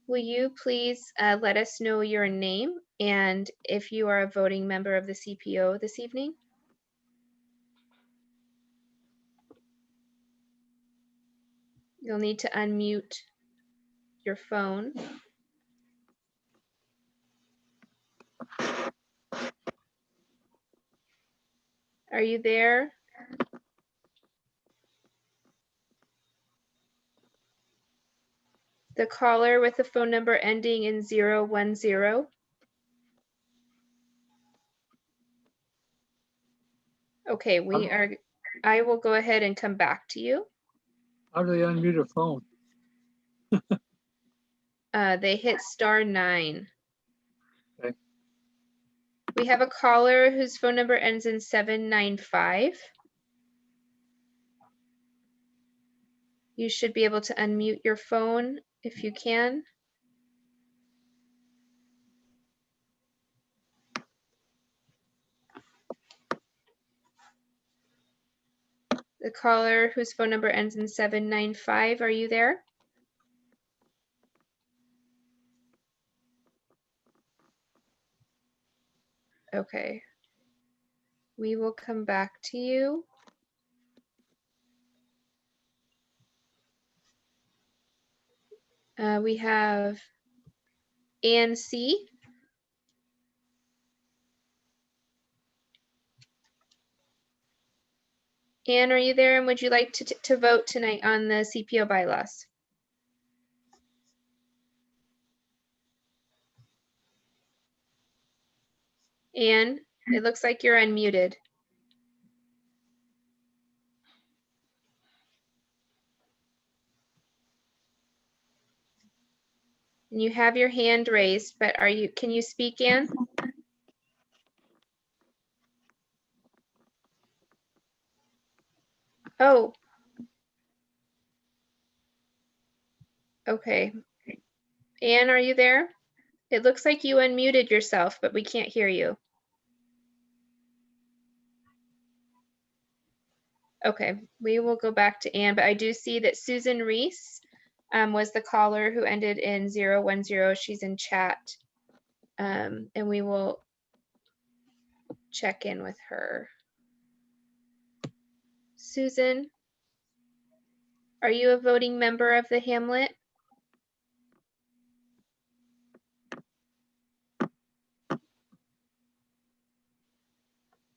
Will you please let us know your name and if you are a voting member of the CPO this evening? You'll need to unmute your phone. Are you there? The caller with the phone number ending in 010. Okay, I will go ahead and come back to you. How do they unmute a phone? They hit *9. Okay. We have a caller whose phone number ends in 795. You should be able to unmute your phone if you can. The caller whose phone number ends in 795, are you there? Okay. We will come back to you. We have Ann C. Ann, are you there? And would you like to vote tonight on the CPO bylaws? Ann, it looks like you're unmuted. And you have your hand raised, but can you speak, Ann? Oh, Okay. Anne, are you there? It looks like you unmuted yourself, but we can't hear you. Okay, we will go back to Anne, but I do see that Susan Reese was the caller who ended in 010. She's in chat. And we will check in with her. Susan, are you a voting member of the Hamlet?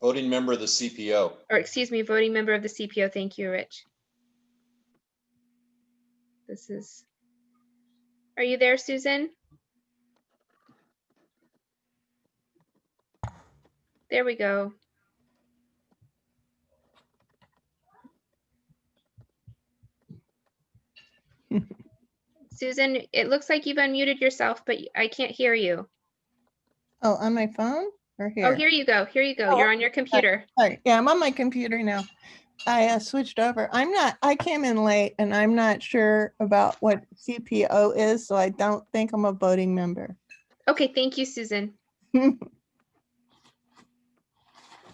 Voting member of the CPO. Or excuse me, voting member of the CPO. Thank you, Rich. Are you there, Susan? There we go. Susan, it looks like you've unmuted yourself, but I can't hear you. Oh, on my phone or here? Oh, here you go. Here you go. Oh, You're on your computer. Sorry. Yeah, I'm on my computer now. I switched over. I came in late and I'm not sure about what CPO is, so I don't think I'm a voting member. Okay, thank you, Susan.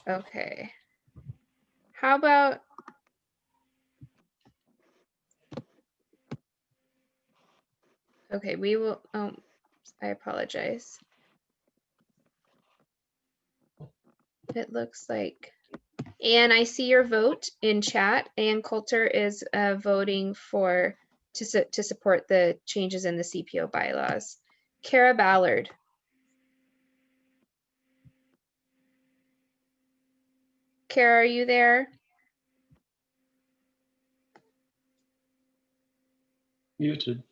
Okay. How about okay, we will I apologize. It looks like Anne, I see your vote in chat. Anne Coulter is voting to support the changes in the CPO bylaws. Cara Ballard. Cara, are you there? Muted.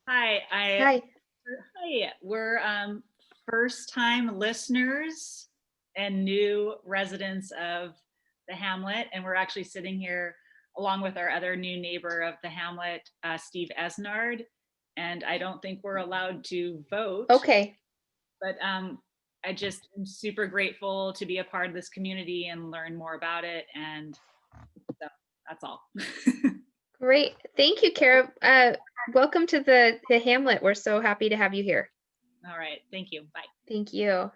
Hi, Hi. Hi, we're first time listeners and new residents of the Hamlet, and we're actually sitting here along with our other new neighbor of the Hamlet, Steve Esnard, and I don't think we're allowed to vote. Okay. But I just am super grateful to be a part of this community and learn more about it, and so that's all. Great. Thank you, Cara. Welcome to the Hamlet. We're so happy to have you here. All right. Thank you. Bye. Thank you.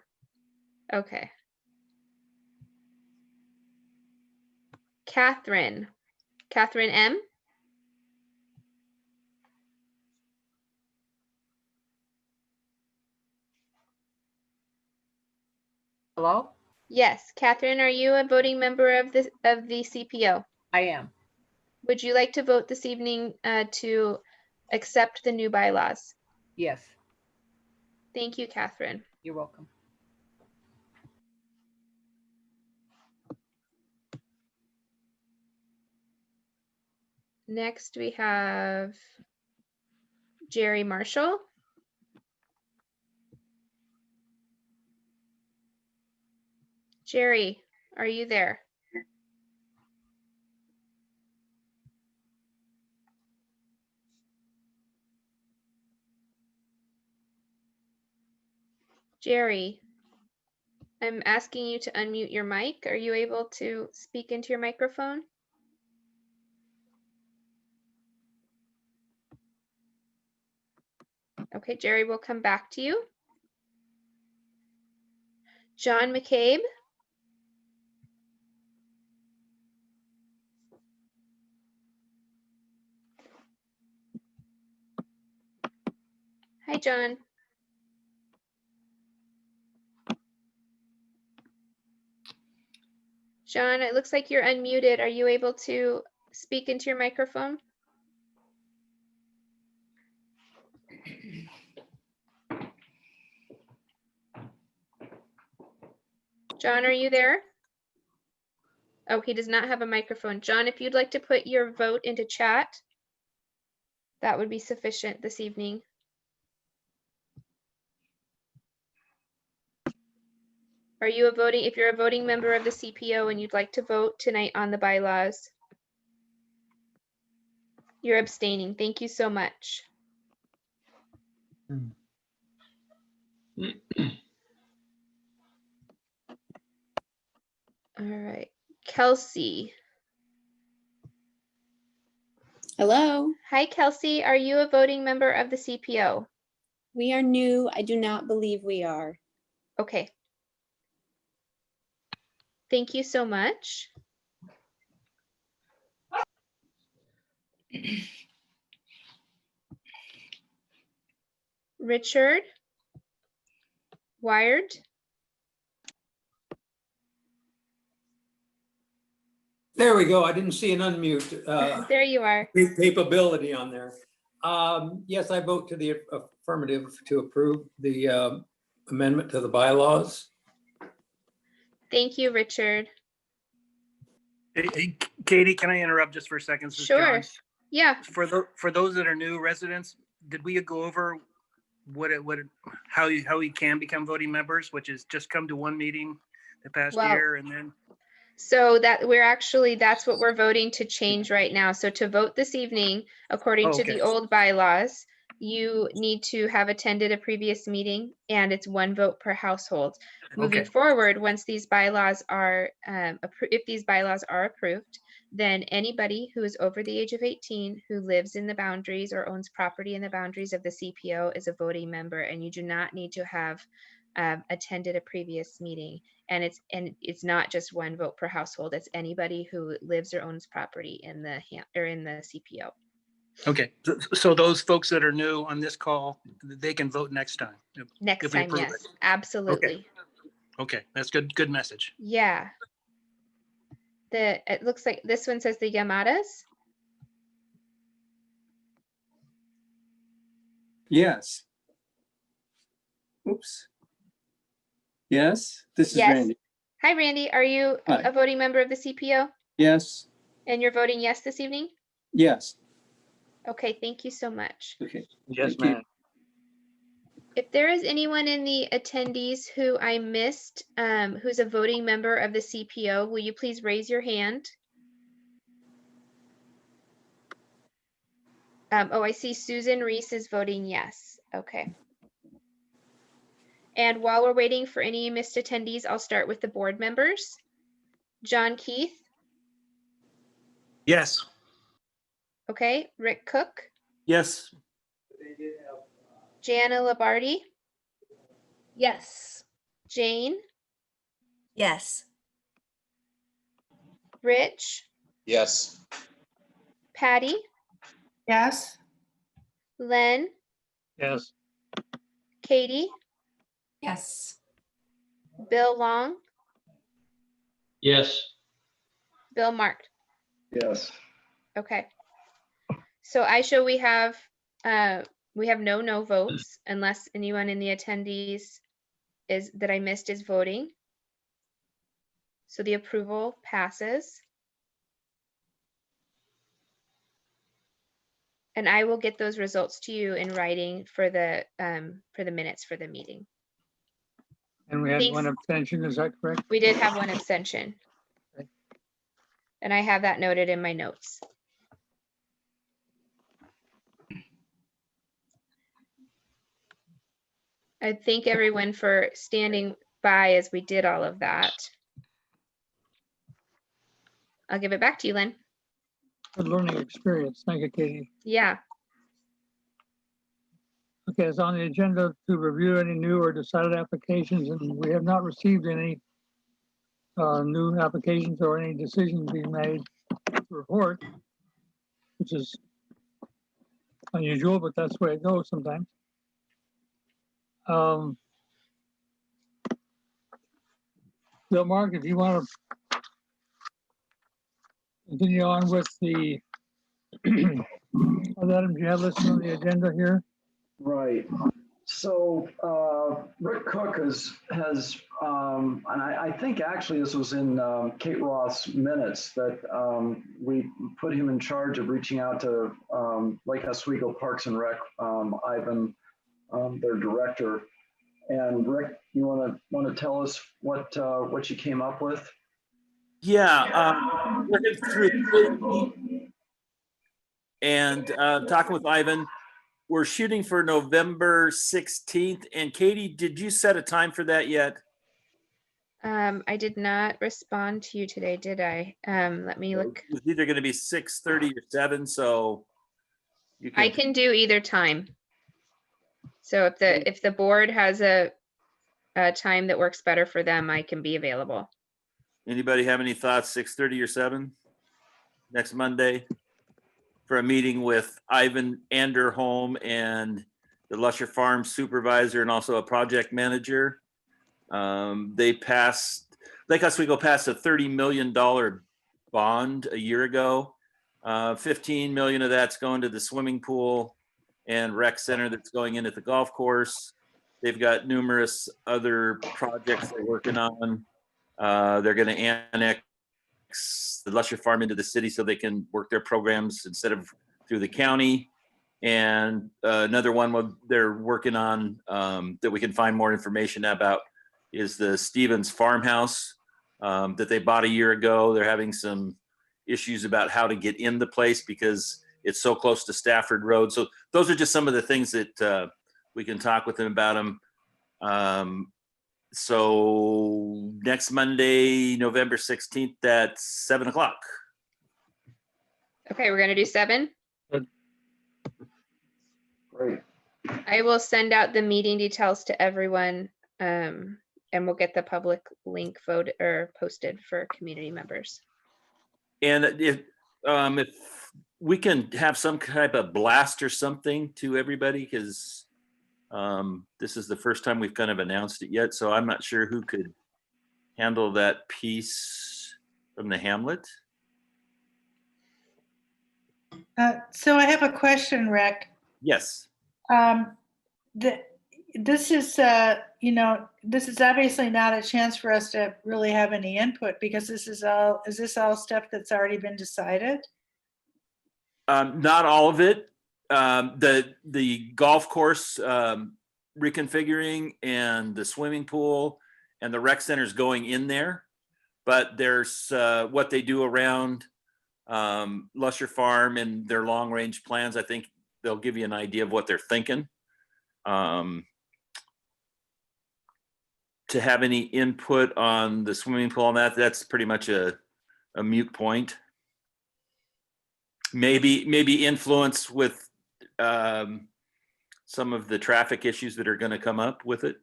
Okay. Catherine. Catherine M. Hello? Yes. Catherine, are you a voting member of the CPO? I am. Would you like to vote this evening to accept the new bylaws? Yes. Thank you, Catherine. You're welcome. Next, we have Jerry Marshall. Jerry, are you there? Jerry, I'm asking you to unmute your mic. Are you able to speak into your microphone? Okay, Jerry, we'll come back to you. John McCabe. Hi, John. John, it looks like you're unmuted. Are you able to speak into your microphone? John, are you there? Oh, he does not have a microphone. John, if you'd like to put your vote into chat, that would be sufficient this evening. Are you a voting, if you're a voting member of the CPO and you'd like to vote tonight on the bylaws? You're abstaining. Thank you so much. All right, Kelsey. Hello, Hi, Kelsey. Are you a voting member of the CPO? we are new. I do not believe we are. Okay. Thank you so much. Richard? Wired? There we go. I didn't see an unmute There you are. capability on there. Yes, I vote to the affirmative to approve the amendment to the bylaws. Thank you, Richard. Hey, Katie, can I interrupt just for a second? This is Sure. John. Yeah. For those that are new residents, did we go over how you can become voting members, which is just come to one meeting the past Well, year and then? So that's what we're voting to change right now. So to vote this evening, according to the old bylaws, you need to have attended a previous meeting and it's one vote per household. Moving forward, once these bylaws are, if these bylaws are approved, then anybody who is over the age of 18 who lives in the boundaries or owns property in the boundaries of the CPO is a voting member, and you do not need to have attended a previous meeting. And it's not just one vote per household. It's anybody who lives or owns property in the CPO. Okay, so those folks that are new on this call, they can vote next time. Next time, yes, absolutely. Okay, that's good message. Yeah. It looks like this one says the Yamadas. Yes. Oops. Yes, this is Yes. Randy. Hi, Randy. Are you Hi. a voting member of the CPO? Yes. And you're voting yes this evening? Yes. Okay, thank you so much. Okay. Yes, Thank you. ma'am. If there is anyone in the attendees who I missed, who's a voting member of the CPO, will you please raise your hand? Oh, I see Susan Reese is voting yes. Okay. And while we're waiting for any missed attendees, I'll start with the board members. John Keith. Yes. Okay. Rick Cook. Yes. Jana Labardi. Yes. Jane. Yes. Rich. Yes. Patty. Yes. Len. Yes. Katie. Yes. Bill Long. Yes. Bill Mark. Yes. Okay. So I show we have no votes unless anyone in the attendees that I missed is voting. So the approval passes. And I will get those results to you in writing for the minutes for the meeting. And we had Thanks. one abstention, is that correct? We did have one abstention. And I have that noted in my notes. I thank everyone for standing by as we did all of that. I'll give it back to you, Len. Good learning experience. Thank you, Katie. Yeah. Okay, it's on the agenda to review any new or decided applications, and we have not received any new applications or any decisions being made to report, which is unusual, but that's the way it goes sometimes. Bill Mark, if you want to continue on with the other items you have listed on the agenda here. Right. So Rick Cook has and I think actually this was in Kate Roth's minutes that we put him in charge of reaching out to Lake Oswego Parks and Rec, Ivan, their director. And Rick, you want to tell us what you came up with? Yeah, working through and talking with Ivan. We're shooting for November 16th. And Katie, did you set a time for that yet? I did not respond to you today, did I? Let me look. It's either going to be 6:30 or 7. So You I can do either time. So if the board has a time that works better for them, I can be available. Anybody have any thoughts, 6:30 or 7 next Monday for a meeting with Ivan Anderholm and the Lusher Farm supervisor and also a project manager? They passed, Lake Oswego passed a $30 million bond a year ago. 15 million of that's going to the swimming pool and rec center that's going in at the golf course. They've got numerous other projects they're working on. They're going to annex the Lusher Farm into the city so they can work their programs instead of through the county. And another one they're working on that we can find more information about is the Stevens Farmhouse that they bought a year ago. They're having some issues about how to get in the place because it's so close to Stafford Road. So those are just some of the things that we can talk with them about them. So next Monday, November 16th at 7 o'clock. Okay, we're going to do 7. Great. I will send out the meeting details to everyone, and we'll get the public link voted or posted for community members. And if we can have some type of blast or something to everybody, because this is the first time we've kind of announced it yet. So I'm not sure who could handle that piece from the Hamlet. So I have a question, Rick. Yes. This is, this is obviously not a chance for us to really have any input because is this all stuff that's already been decided? Not all of it. The golf course reconfiguring and the swimming pool and the rec center's going in there, but there's what they do around Lusher Farm and their long range plans. I think they'll give you an idea of what they're thinking. To have any input on the swimming pool and that's pretty much a moot point. Maybe influence with some of the traffic issues that are going to come up with it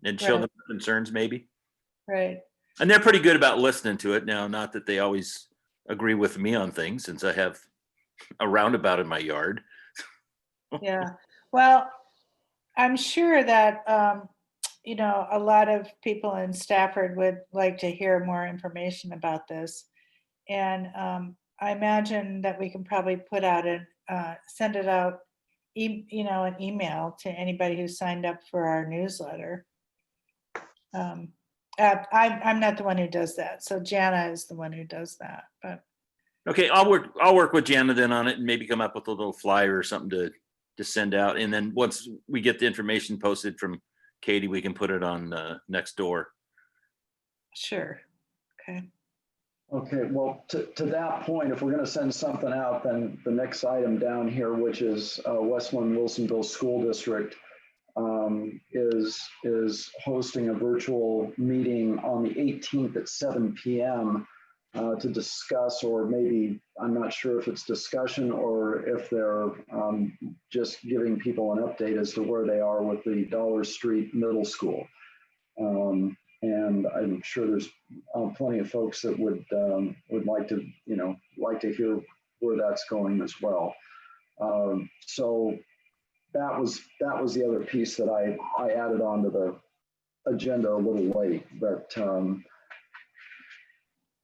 and show them concerns maybe. Right. And they're pretty good about listening to it now, not that they always agree with me on things since I have a roundabout in my yard. Yeah. Well, I'm sure that, a lot of people in Stafford would like to hear more information about this. And I imagine that we can probably put out send it out, an email to anybody who signed up for our newsletter. I'm not the one who does that. So Jana is the one who does that, but. Okay. I'll work with Jana then on it and maybe come up with a little flyer or something to send out. And then once we get the information posted from Katie, we can put it on next door. Sure. Okay. Okay, well, to that point, if we're going to send something out, then the next item down here, which is Westland Wilsonville School District, is hosting a virtual meeting on the 18th at 7 p.m. To discuss, or maybe, I'm not sure if it's discussion or if they're just giving people an update as to where they are with the Dollar Street Middle School. And I'm sure there's plenty of folks that would like to hear where that's going as well. So that was the other piece that I added onto the agenda a little late, but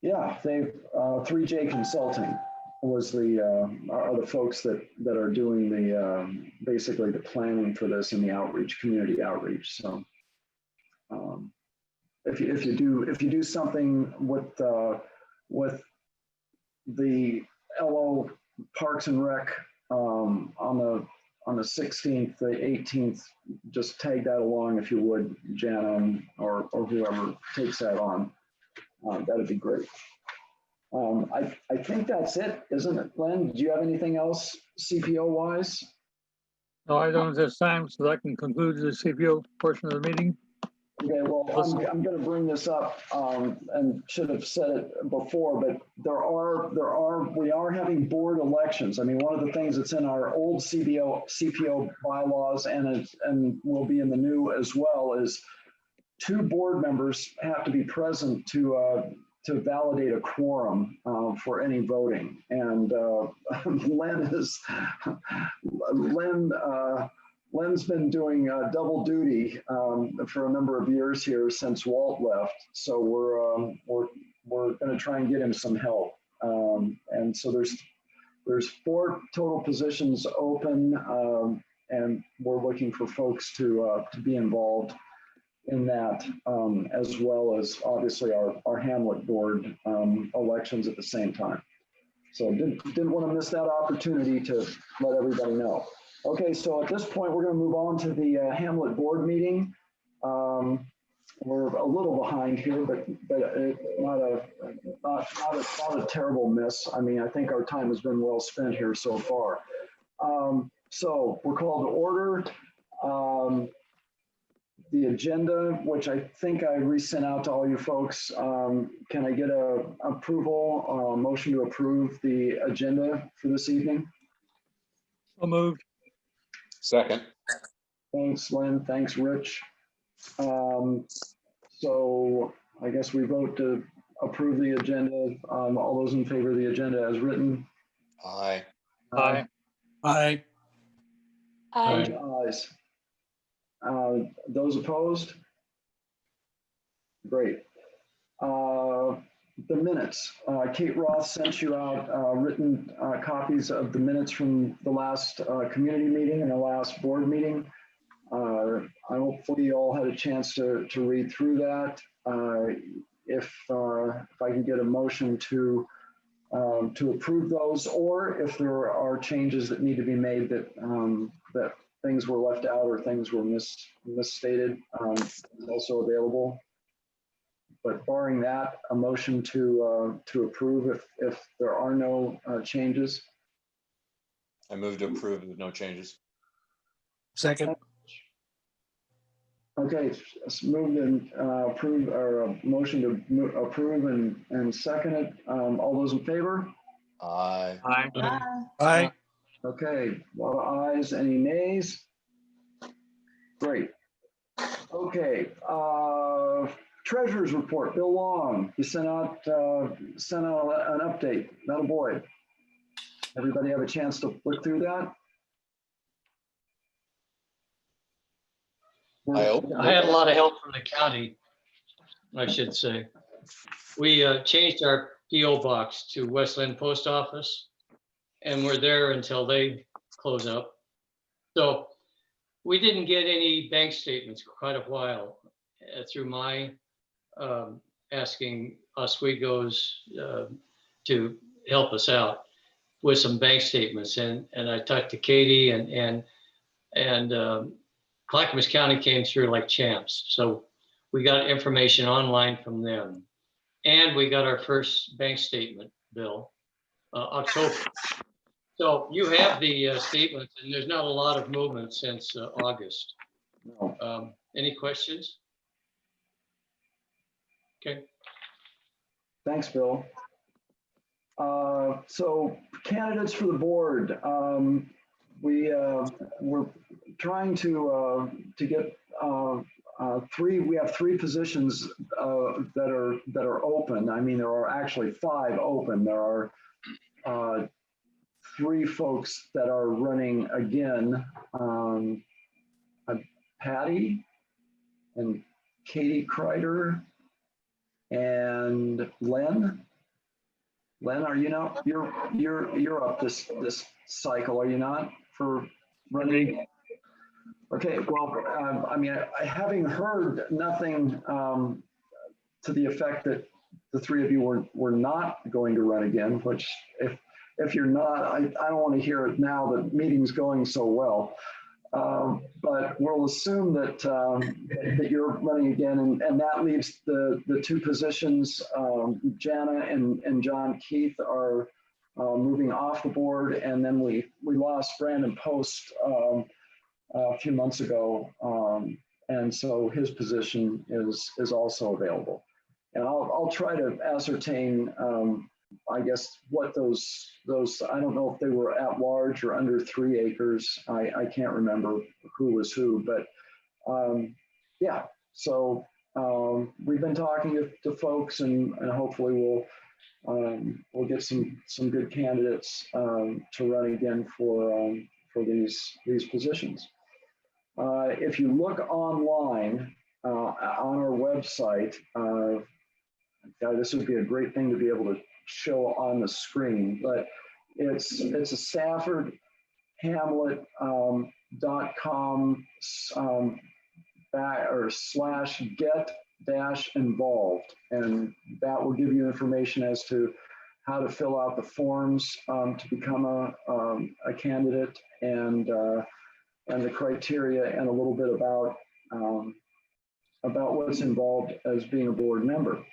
yeah, they 3J Consulting was are the folks that are doing the basically the planning for this and the outreach, community outreach. So if you do something with the LO Parks and Rec on the 16th, the 18th, just tag that along if you would, Jana, or whoever takes that on. That'd be great. I think that's it, isn't it, Glenn? Do you have anything else CPO wise? No, I don't at this time, so I can conclude the CPO portion of the meeting. Okay, well, I'm going to bring this up and should have said it before, but we are having board elections. I mean, one of the things that's in our old CPO bylaws and will be in the new as well is 2 board members have to be present to validate a quorum for any voting. And Len's been doing double duty for a number of years here since Walt left. So we're going to try and get him some help. And so there's 4 total positions open, and we're looking for folks to be involved in that, as well as obviously our Hamlet board elections at the same time. So didn't want to miss that opportunity to let everybody know. Okay, so at this point, we're going to move on to the Hamlet board meeting. We're a little behind here, but not a terrible miss. I mean, I think our time has been well spent here so far. So we're called to order. The agenda, which I think I resent out to all you folks. Can I get a motion to approve the agenda for this evening? So moved. Second. Thanks, Lynn. Thanks, Rich. So I guess we vote to approve the agenda. All those in favor of the agenda as written? Aye. Aye. Aye. Ayes. Those opposed? Great. The minutes. Kate Roth sent you out written copies of the minutes from the last community meeting and the last board meeting. Hopefully you all had a chance to read through that. If I can get a motion to approve those, or if there are changes that need to be made that things were left out or things were misstated, also available. But barring that, a motion to approve if there are no changes. I move to approve with no changes. Second. Okay, it's moved and approve, or a motion to approve and second it. All those in favor? Aye. Aye. Aye. Okay, a lot of ayes. Any nays? Great. Okay. Treasurer's report. Bill Long, you sent out an update. Not a boy. Everybody have a chance to look through that? I hope. I had a lot of help from the county, I should say. We changed our PO box to Westland Post Office, and we're there until they close up. So we didn't get any bank statements for quite a while through my asking Oswego's to help us out with some bank statements. And I talked to Katie and Clackamas County came through like champs. So we got information online from them. And we got our first bank statement, Bill, October. So you have the statements, and there's not a lot of movement since August. No. Any questions? Okay. Thanks, Bill. So candidates for the board, we're trying to get we have 3 positions that are open. I mean, there are actually 5 open. There are 3 folks that are running again. Patty and Katie Kreider and Len. Len, are you not? You're up this cycle, are you not? For running. Okay. Well, I mean, having heard nothing to the effect that the 3 of you were not going to run again, which if you're not, I don't want to hear it now. The meeting's going so well. But we'll assume that you're running again, and that leaves the 2 positions. Jana and John Keith are moving off the board, and then we lost Brandon Post a few months ago and so his position is also available. And I'll try to ascertain, I guess, what those, I don't know if they were at large or under 3 acres. I can't remember who was who, but yeah. So we've been talking to folks, and hopefully we'll get some good candidates to run again for these positions. If you look online on our website, this would be a great thing to be able to show on the screen, but it's a Stafford Hamlet .com /get-involved, and that will give you information as to how to fill out the forms to become a candidate, and the criteria, and a little bit about what's involved as being a board member.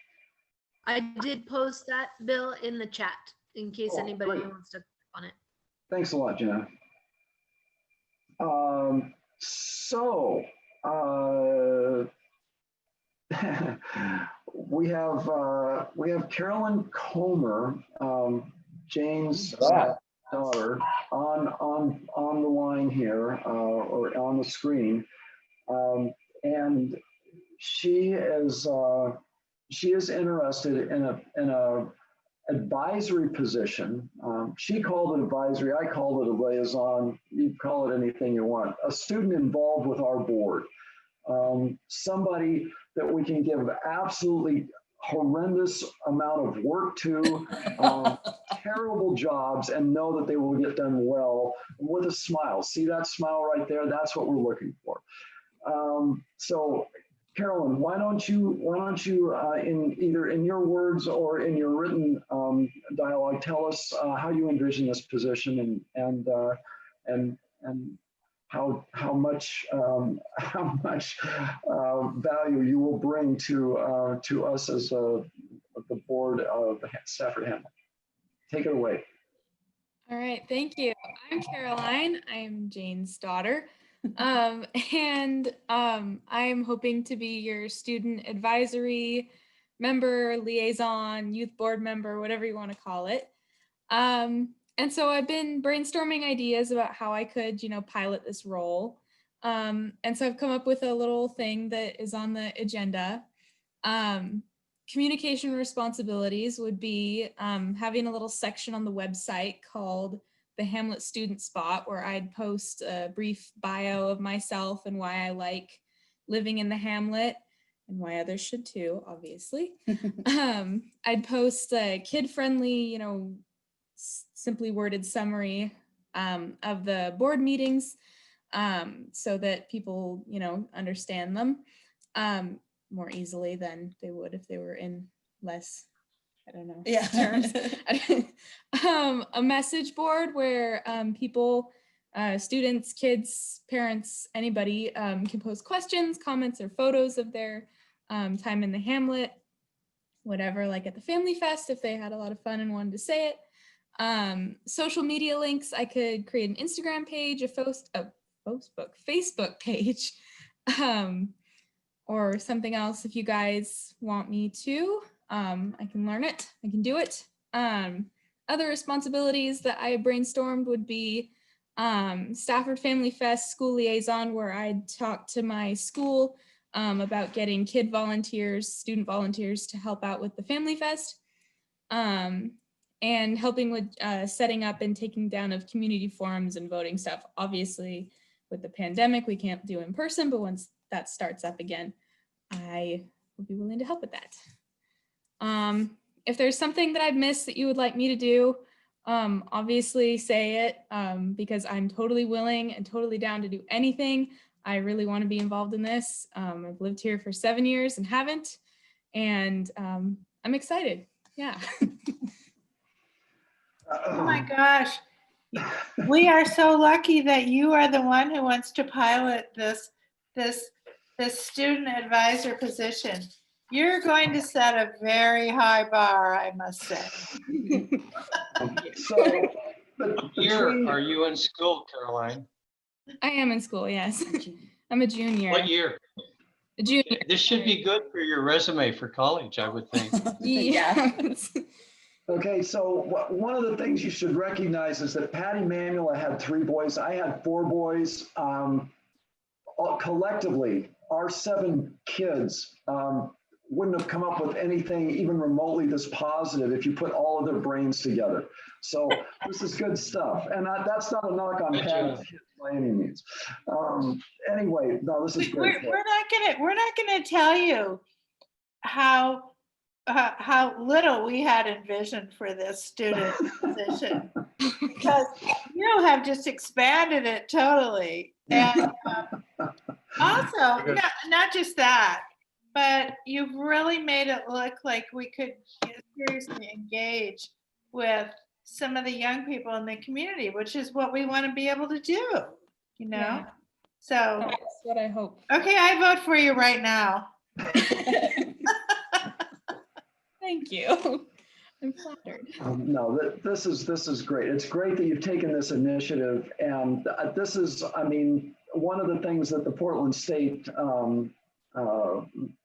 I did post that, Bill, in the chat in case anybody great. wants to click on it. Thanks a lot, Jenna. So we have Carolyn Comer, Jane's daughter, on the line here, or on the screen, and she is interested in a advisory position. She called it advisory. I called it a liaison. You call it anything you want. A student involved with our board. Somebody that we can give absolutely horrendous amount of work to, terrible jobs, and know that they will get done well with a smile. See that smile right there? That's what we're looking for. So Carolyn, why don't you in either in your words or in your written dialogue, tell us how you envision this position, and how much value you will bring to us as the board of Stafford Hamlet. Take it away. All right, thank you. I'm Caroline. I'm Jane's daughter. I'm hoping to be your student advisory member, liaison, youth board member, whatever you want to call it. And so I've been brainstorming ideas about how I could, pilot this role. And so I've come up with a little thing that is on the agenda. Communication responsibilities would be having a little section on the website called the Hamlet Student Spot, where I'd post a brief bio of myself and why I like living in the Hamlet, and why others should too, obviously. I'd post a kid-friendly, simply worded summary of the board meetings, so that people, understand them more easily than they would if they were in less, I don't know, terms. A message board where people, students, kids, parents, anybody can post questions, comments, or photos of their time in the Hamlet, whatever, like at the Family Fest, if they had a lot of fun and wanted to say it. Social media links, I could create an Instagram page, a Facebook page, or something else if you guys want me to. I can learn it, I can do it. Other responsibilities that I brainstormed would be Stafford Family Fest school liaison, where I'd talk to my school about getting kid volunteers, student volunteers to help out with the Family Fest, and helping with setting up and taking down of community forums and voting stuff. Obviously, with the pandemic, we can't do in person, but once that starts up again, I will be willing to help with that. If there's something that I've missed that you would like me to do, obviously say it, because I'm totally willing and totally down to do anything. I really want to be involved in this. I've lived here for 7 years and haven't, and I'm excited. Yeah. Oh my gosh. We are so lucky that you are the one who wants to pilot this student advisor position. You're going to set a very high bar, I must say. Are you in school, Caroline? I am in school, yes. I'm a junior. What year? A junior. This should be good for your resume for college, I would think. Yeah. Okay, so one of the things you should recognize is that Patty Mamula had 3 boys. I had 4 boys. Collectively, our 7 kids wouldn't have come up with anything even remotely this positive if you put all of their brains together. So this is good stuff. And that's not a knock on Patty's kids by any means. Anyway, no, this is great. We're not gonna tell you how little we had envisioned for this student position, because you have just expanded it totally. And also, not just that, but you've really made it look like we could seriously engage with some of the young people in the community, which is what we want to be able to do, you know? Yeah. So That's what I hope. okay, I vote for you right now. Thank you. I'm flattered. No, this is great. It's great that you've taken this initiative, and this is, I mean, one of the things that the Portland State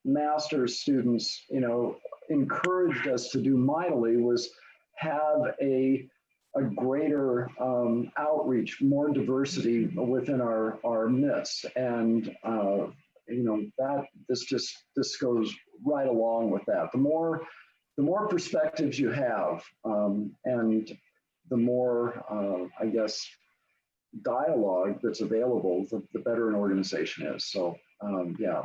master's students, you know, encouraged us to do mightily was have a greater outreach, more diversity within our midst, and you know, that this goes right along with that. The more perspectives you have, and the more, I guess, dialogue that's available, the better an organization is. So, yeah,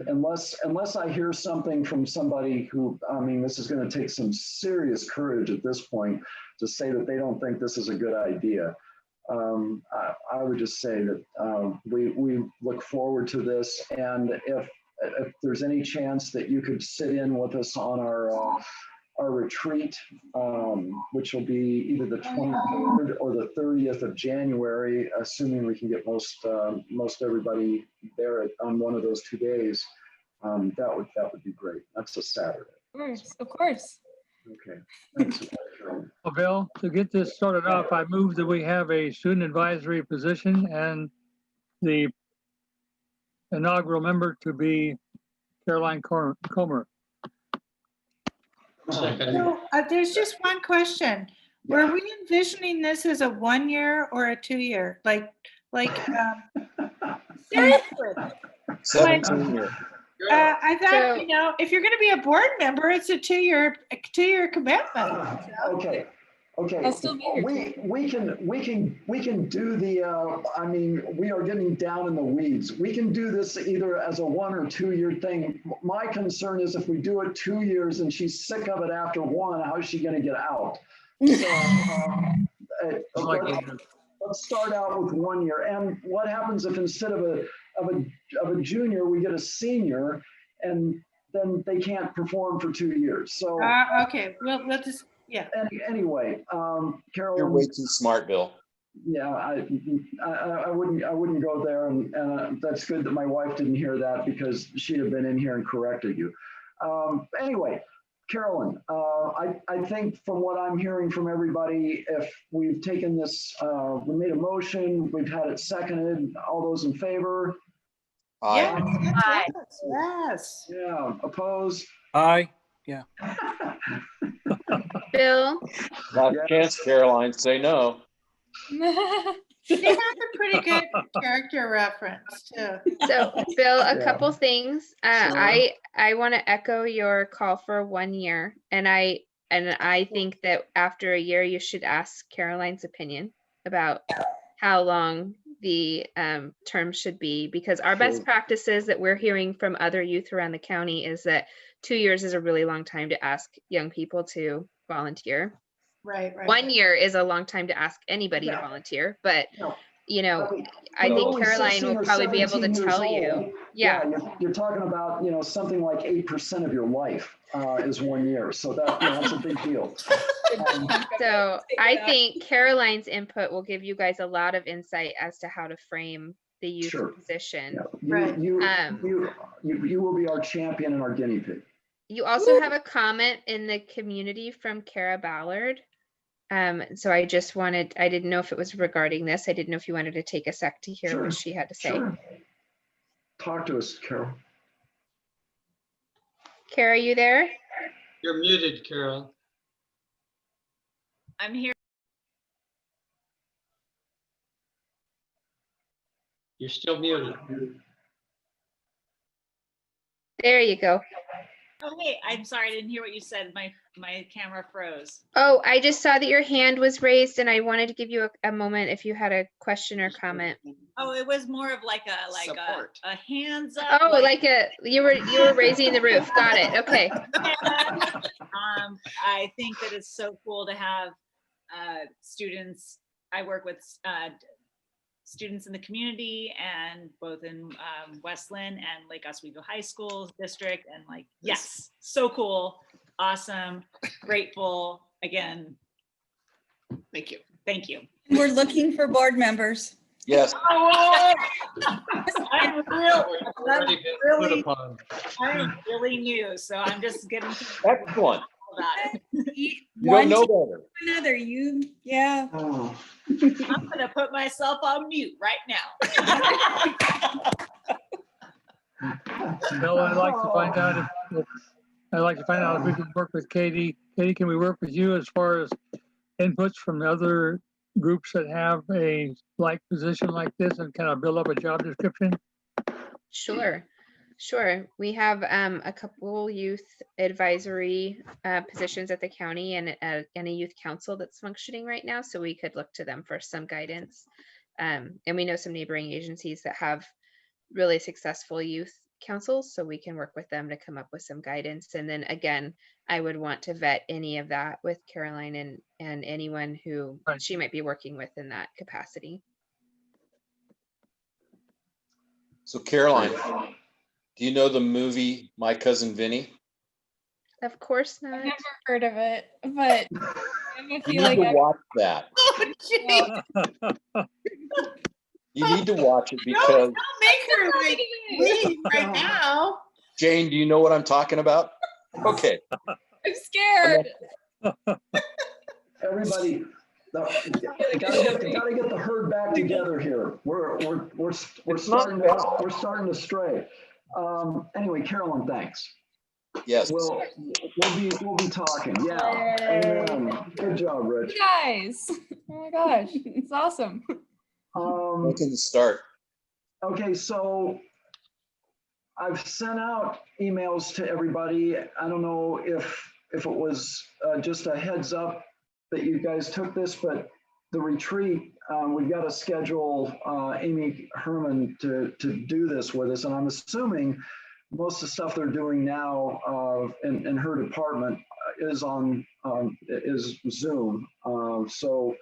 unless I hear something from somebody who, I mean, this is going to take some serious courage at this point to say that they don't think this is a good idea. I would just say that we look forward to this, and if there's any chance that you could sit in with us on our retreat, which will be either the 23rd or the 30th of January, assuming we can get most everybody there on one of those 2 days, that would be great. That's a Saturday. Of course. Okay. Thanks. Well, Bill, to get this started off, I move that we have a student advisory position and the inaugural member to be Caroline Comer. So, there's just one question. Were we envisioning this as a 1-year or a 2-year? Seriously. 17 years. I thought, you know, if you're going to be a board member, it's a 2-year commitment. Okay. I'll still be here. We can do the, I mean, we are getting down in the weeds. We can do this either as a 1 or 2 year thing. My concern is if we do it 2 years and she's sick of it after 1, how is she going to get out? So let's start out with 1 year. And what happens if instead of a junior, we get a senior, and then they can't perform for 2 years? So okay, well, let's just. Yeah. Anyway, Carol. You're way too smart, Bill. Yeah, I wouldn't go there, and that's good that my wife didn't hear that, because she'd have been in here and corrected you. Anyway, Carolyn, I think from what I'm hearing from everybody, if we've taken this, we made a motion, we've had it seconded. All those in favor? Aye. Yes. Yes. Yeah. Opposed? Aye. Yeah. Bill? Last chance, Caroline, say no. She has a pretty good character reference too. So, Bill, a couple things. I want to echo your call for 1 year, and I think that after a year, you should ask Caroline's opinion about how long the term should be, because our best practices that we're hearing from other youth around the county is that 2 years is a really long time to ask young people to volunteer. Right. 1 year is a long time to ask anybody to volunteer, but you know, I think Caroline will probably be able to tell you. Yeah. You're talking about, you know, something like 8% of your life is 1 year. So that's a big deal. So I think Caroline's input will give you guys a lot of insight as to how to frame the youth position. Yeah. You will be our champion and our guinea pig. You also have a comment in the community from Cara Ballard. So I just wanted, I didn't know if it was regarding this. I didn't know if you wanted to take a sec to hear Sure, what she had to say. Sure. Talk to us, Carol. Kara, you there? You're muted, Carol. I'm here. You're still muted. There you go. Oh, hey, I'm sorry, I didn't hear what you said. My camera froze. Oh, I just saw that your hand was raised and I wanted to give you a moment if you had a question or comment. Oh, it was more of like a hands up. Oh, like you were raising the roof. Got it. Okay. I think that it's so cool to have students. I work with students in the community and both in Westland and Lake Oswego High School District, and like, yes, so cool, awesome, grateful again. Thank you. Thank you. We're looking for board members. Yes. I'm Already been put upon. really new, so I'm just getting Excellent. about it. You don't know better. Another, yeah. Oh. I'm gonna put myself on mute right now. Bill, I'd like to find out if we can work with Katie. Katie, can we work with you as far as inputs from other groups that have a like position like this and kind of build up a job description? Sure. Sure. We have a couple youth advisory positions at the county and a youth council that's functioning right now. So we could look to them for some guidance. And we know some neighboring agencies that have really successful youth councils, so we can work with them to come up with some guidance. And then again, I would want to vet any of that with Caroline and anyone who she might be working with in that capacity. So Caroline, do you know the movie My Cousin Vinny? Of course not. I've never heard of it, but I have a You feeling need to I've watch that. You need to watch it because Don't make her like leave right now. Jane, do you know what I'm talking about? Okay. I'm scared. Everybody, gotta get the herd back together here. We're starting to stray. Anyway, Carolyn, thanks. Yes. We'll be talking. Yeah. Amen. Good job, Rich. You guys. Oh my gosh, it's awesome. When can you start? Okay, so I've sent out emails to everybody. I don't know if it was just a heads up that you guys took this, but the retreat, we've got to schedule Amy Herman to do this with us. And I'm assuming most of the stuff they're doing now in her department is is Zoom. So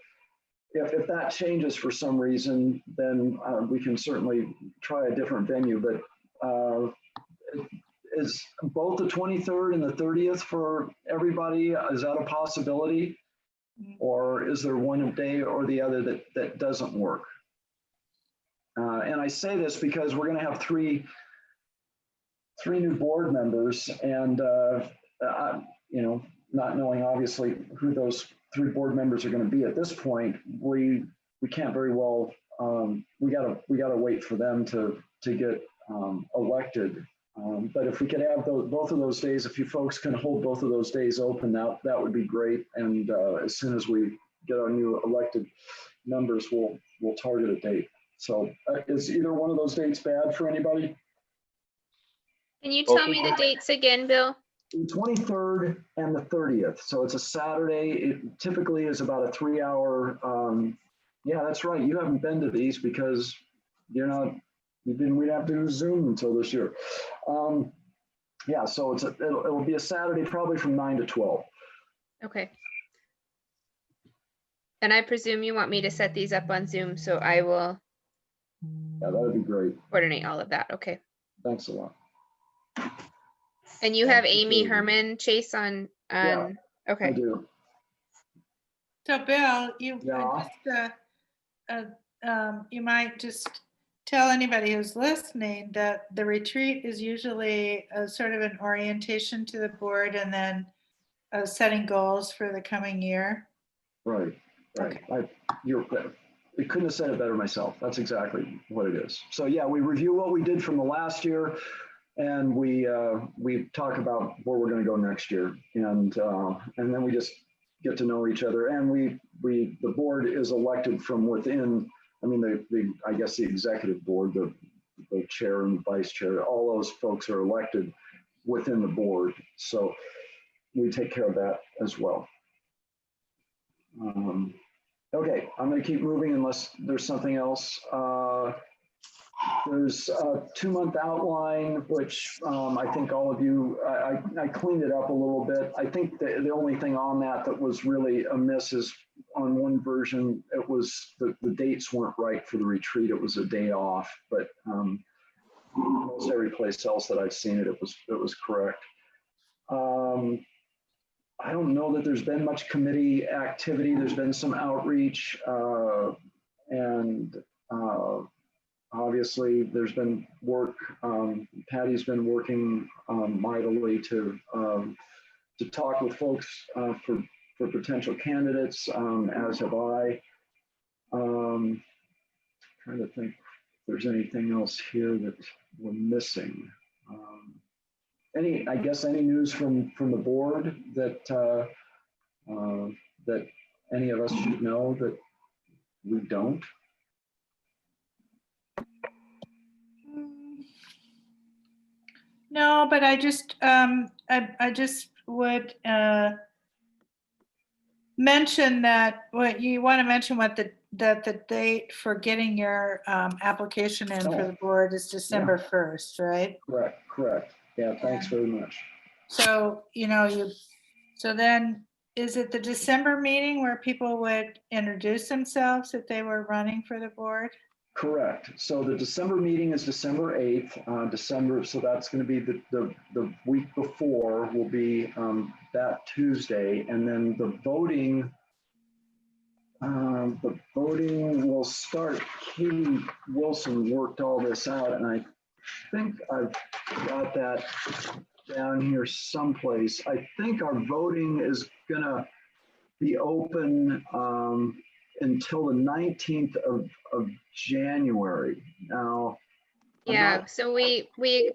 if that changes for some reason, then we can certainly try a different venue. But is both the 23rd and the 30th for everybody? Is that a possibility? Or is there one day or the other that doesn't work? And I say this because we're going to have three new board members, and not knowing obviously who those three board members are going to be at this point, we can't very well. We gotta wait for them to get elected. But if we could have both of those days, if you folks can hold both of those days open, that would be great. And as soon as we get our new elected members, we'll target a date. So is either one of those dates bad for anybody? Can you tell me the dates again, Bill? The 23rd and the 30th. So it's a Saturday. It typically is about a 3-hour. Yeah, that's right. You haven't been to these because we'd have to do Zoom until this year. Yeah, so it'll be a Saturday, probably from 9 to 12. Okay. And I presume you want me to set these up on Zoom, so I will. Yeah, that would be great. Coordinate all of that. Okay. Thanks a lot. And you have Amy Herman, Chase, on Yeah, okay. I do. So Bill, you Yeah. you might just tell anybody who's listening that the retreat is usually a sort of an orientation to the board and then setting goals for the coming year. Right, right. I couldn't have said it better myself. That's exactly what it is. So yeah, we review what we did from the last year, and we talk about where we're going to go next year, and then we just get to know each other. And the board is elected from within. I mean, I guess the executive board, the chair and the vice chair, all those folks are elected within the board. So we take care of that as well. Okay, I'm going to keep moving unless there's something else. There's a 2-month outline, which I think all of you, I cleaned it up a little bit. I think the only thing on that was really amiss is on one version, it was the dates weren't right for the retreat. It was a day off, but most every place else that I've seen it, it was correct. I don't know that there's been much committee activity. There's been some outreach, and obviously there's been work. Patty's been working mightily to talk with folks for potential candidates, as have I. Trying to think if there's anything else here that we're missing. I guess any news from the board that that any of us should know that we don't? No, but I just would mention that what you want to mention what the date for getting your application in for the board is December 1st, right? Correct. Yeah, thanks very much. So, so then is it the December meeting where people would introduce themselves if they were running for the board? Correct. So the December meeting is December 8th, so that's going to be the week before will be that Tuesday. And then the voting will start. Katie Wilson worked all this out, and I think I've got that down here someplace. I think our voting is gonna be open until the 19th of January. Now, Yeah, so we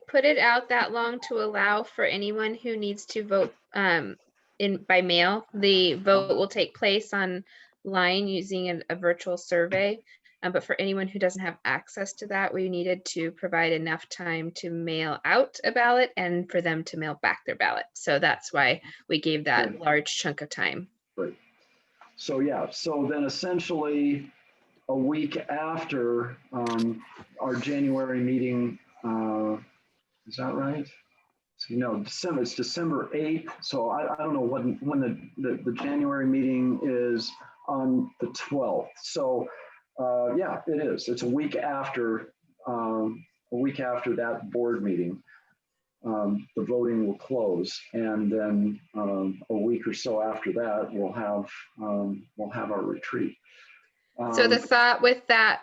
put it out that long to allow for anyone who needs to vote by mail. The vote will take place online using a virtual survey. But for anyone who doesn't have access to that, we needed to provide enough time to mail out a ballot and for them to mail back their ballot. So that's why we gave that large chunk of time. Right. So yeah, so then essentially a week after our January meeting, is that right? So, it's December 8th. So I don't know when the January meeting is on the 12th. So yeah, it is. It's a week after that board meeting. The voting will close, and then a week or so after that, we'll have our retreat. So the thought with that,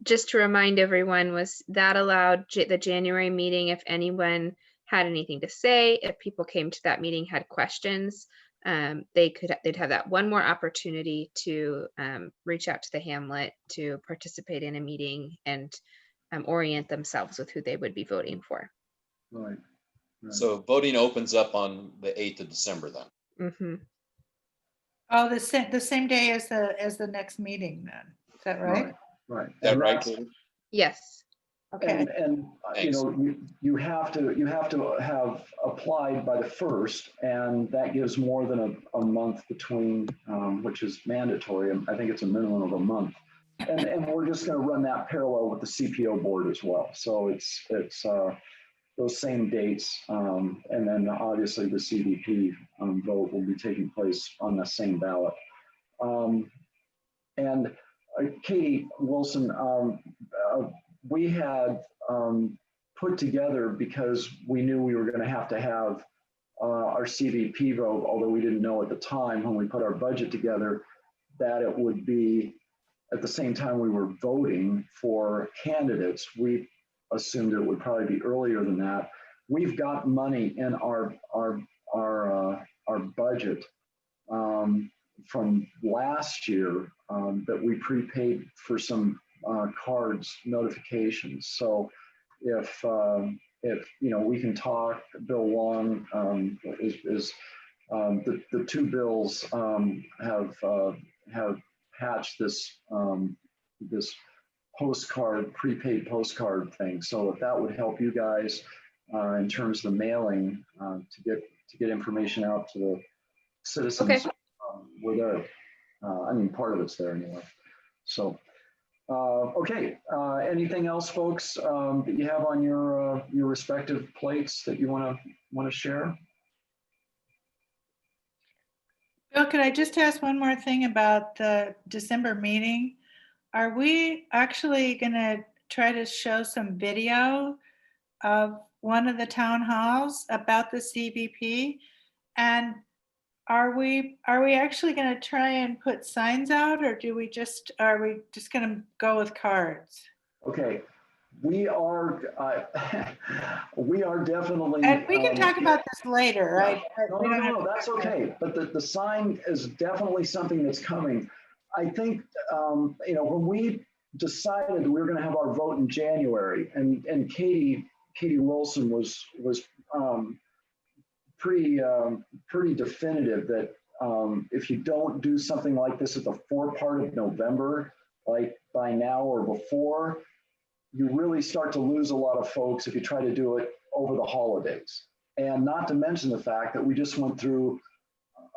just to remind everyone, was that allowed the January meeting, if anyone had anything to say, if people came to that meeting had questions, they'd have that one more opportunity to reach out to the Hamlet to participate in a meeting and orient themselves with who they would be voting for. Right. So voting opens up on the 8th of December then. Mm-hmm. Oh, the same day as the next meeting then. Is that right? Right. Is that right, Katie? Yes. Okay. And you have to have applied by the 1st, and that gives more than a month between, which is mandatory. I think it's a minimum of a month. And we're just going to run that parallel with the CPO board as well. So it's those same dates, and then obviously the CDP vote will be taking place on the same ballot. And Katie Wilson, we had put together, because we knew we were going to have our CVP vote, although we didn't know at the time when we put our budget together that it would be at the same time we were voting for candidates. We assumed it would probably be earlier than that. We've got money in our budget from last year that we prepaid for some cards notifications. So if we can talk, Bill Wong is the two bills have hatched this prepaid postcard thing. So if that would help you guys in terms of the mailing to get information out to the citizens, Okay. we're there. I mean, part of it's there anyway. So, okay. Anything else, folks, that you have on your respective plates that you want to share? Bill, could I just ask one more thing about the December meeting? Are we actually going to try to show some video of one of the town halls about the CBP? And are we actually going to try and put signs out, or are we just going to go with cards? Okay, we are definitely. And we can talk about this later, right? No, that's okay. But the sign is definitely something that's coming. I think when we decided we were going to have our vote in January, and Katie Wilson was pretty definitive that if you don't do something like this at the forepart of November, like by now or before, you really start to lose a lot of folks if you try to do it over the holidays. And not to mention the fact that we just went through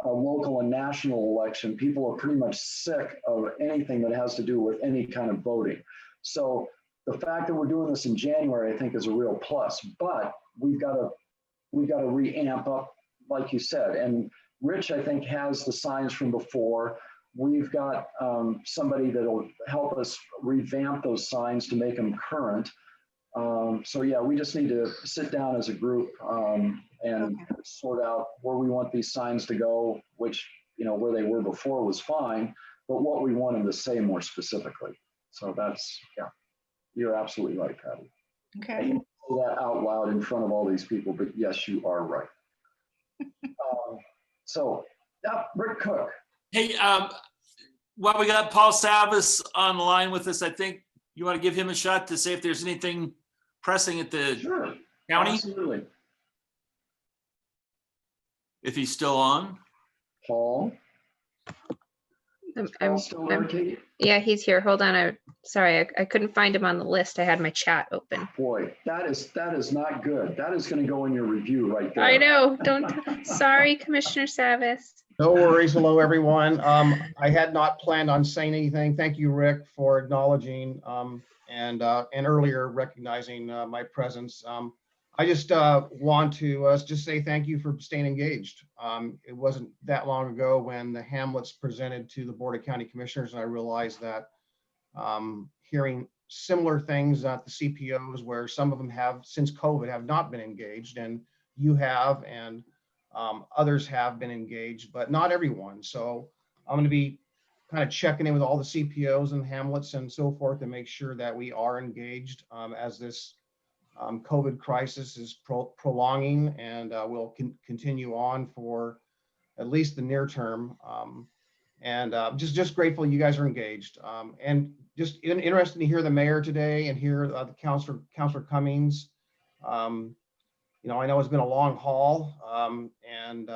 a local and national election. People are pretty much sick of anything that has to do with any kind of voting. So the fact that we're doing this in January, I think, is a real plus. But we've got to re-amp up, like you said. And Rich, I think, has the signs from before. We've got somebody that'll help us revamp those signs to make them current. So yeah, we just need to sit down as a group and sort out where we want these signs to go, which, where they were before was fine, but what we want them to say more specifically. So that's, yeah, you're absolutely right, Patty. Okay. I can't say that out loud in front of all these people, but yes, you are right. So, yeah, Rick Cook. Hey, while we got Paul Savas on the line with us, I think you want to give him a shot to say if there's anything pressing at the county? Absolutely. If he's still on. Paul? Yeah, he's here. Hold on. Sorry, I couldn't find him on the list. I had my chat open. Boy, that is not good. That is going to go in your review right there. I know. Sorry, Commissioner Savas. No worries. Hello, everyone. I had not planned on saying anything. Thank you, Rick, for acknowledging and earlier recognizing my presence. I just want to just say thank you for staying engaged. It wasn't that long ago when the Hamlets presented to the Board of County Commissioners, and I realized that hearing similar things at the CPOs, where some of them have, since COVID, have not been engaged, and you have, and others have been engaged, but not everyone. So I'm going to be kind of checking in with all the CPOs and Hamlets and so forth to make sure that we are engaged as this COVID crisis is prolonging and will continue on for at least the near term. And just grateful you guys are engaged. And just interested to hear the mayor today and hear the Councilor Cummings. I know it's been a long haul, and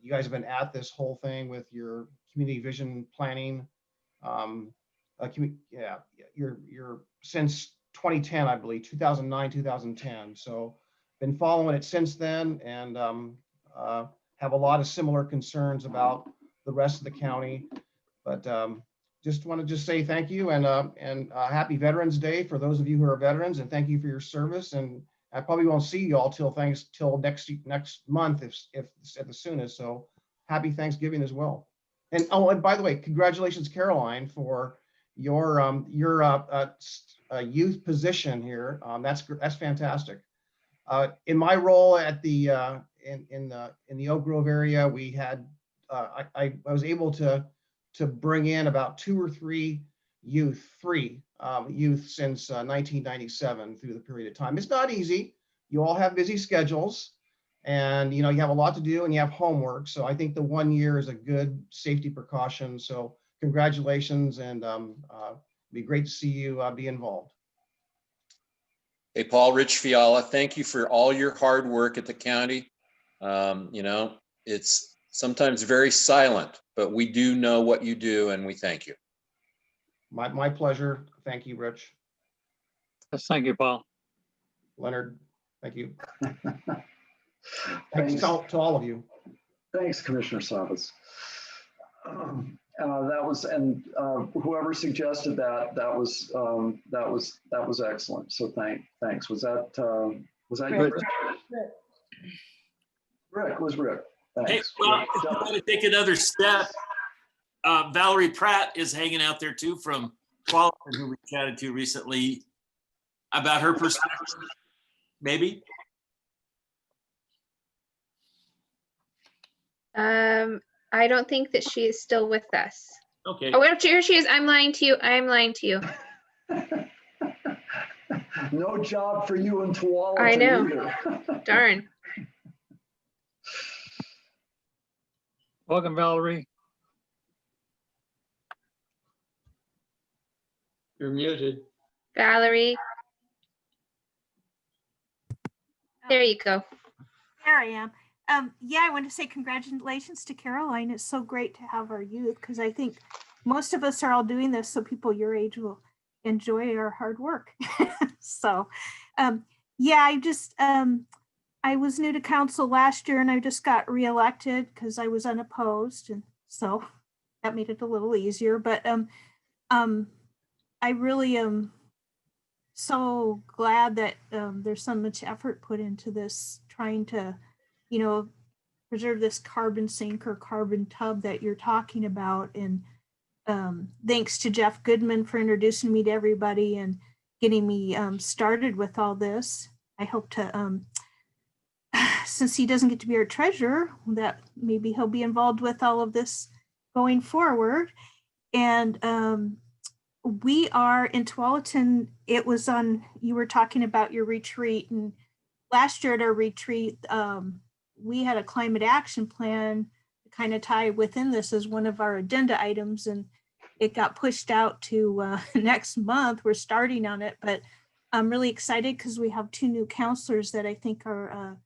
you guys have been at this whole thing with your community vision planning. You're since 2010, I believe, 2009, 2010. So been following it since then, and have a lot of similar concerns about the rest of the county. But just want to say thank you and happy Veterans Day for those of you who are veterans, and thank you for your service. And I probably won't see you all till next month, if at the soonest. So happy Thanksgiving as well. And and by the way, congratulations, Caroline, for your youth position here. That's fantastic. In my role at the in the Oak Grove area, we had I was able to bring in about 2 or 3 youth since 1997 through the period of time. It's not easy. You all have busy schedules, And, you know, you have a lot to do and you have homework. So I think the 1 year is a good safety precaution. So congratulations, and be great to see you be involved. Hey, Paul, Rich Fiala, thank you for all your hard work at the county. You know, it's sometimes very silent, but we do know what you do and we thank you. My pleasure. Thank you, Rich. Yes, thank you, Paul. Leonard, thank you. Thanks to all of you. Thanks, Commissioner Savas. That was, and whoever suggested that was excellent. So thanks. Was that you, Rick? Rick was Rick. Thanks. Hey, well, if you want to take another step, Valerie Pratt is hanging out there too from Qualiford, who we chatted to recently about her perspective, maybe. I don't think that she is still with us. Okay. Oh, here she is. I'm lying to you. I'm lying to you. No job for you in Tualatin. I know. Either. Darn. Welcome, Valerie. You're muted. Valerie. There you go. There I am. Yeah, I want to say congratulations to Caroline. It's so great to have our youth, because I think most of us are all doing this so people your age will enjoy our hard work. So, yeah, I was new to council last year and I just got reelected because I was unopposed. And so that made it a little easier. But I really am so glad that there's so much effort put into this, trying to, you know, preserve this carbon sink or carbon tub that you're talking about. And thanks to Jeff Goodman for introducing me to everybody and getting me started with all this. I hope to, since he doesn't get to be our treasurer, that maybe he'll be involved with all of this going forward. And we are in Tualatin. It was on, you were talking about your retreat, and last year at our retreat, we had a climate action plan to kind of tie within this as one of our agenda items, and it got pushed out to next month. We're starting on it, but I'm really excited because we have 2 new counselors that I think are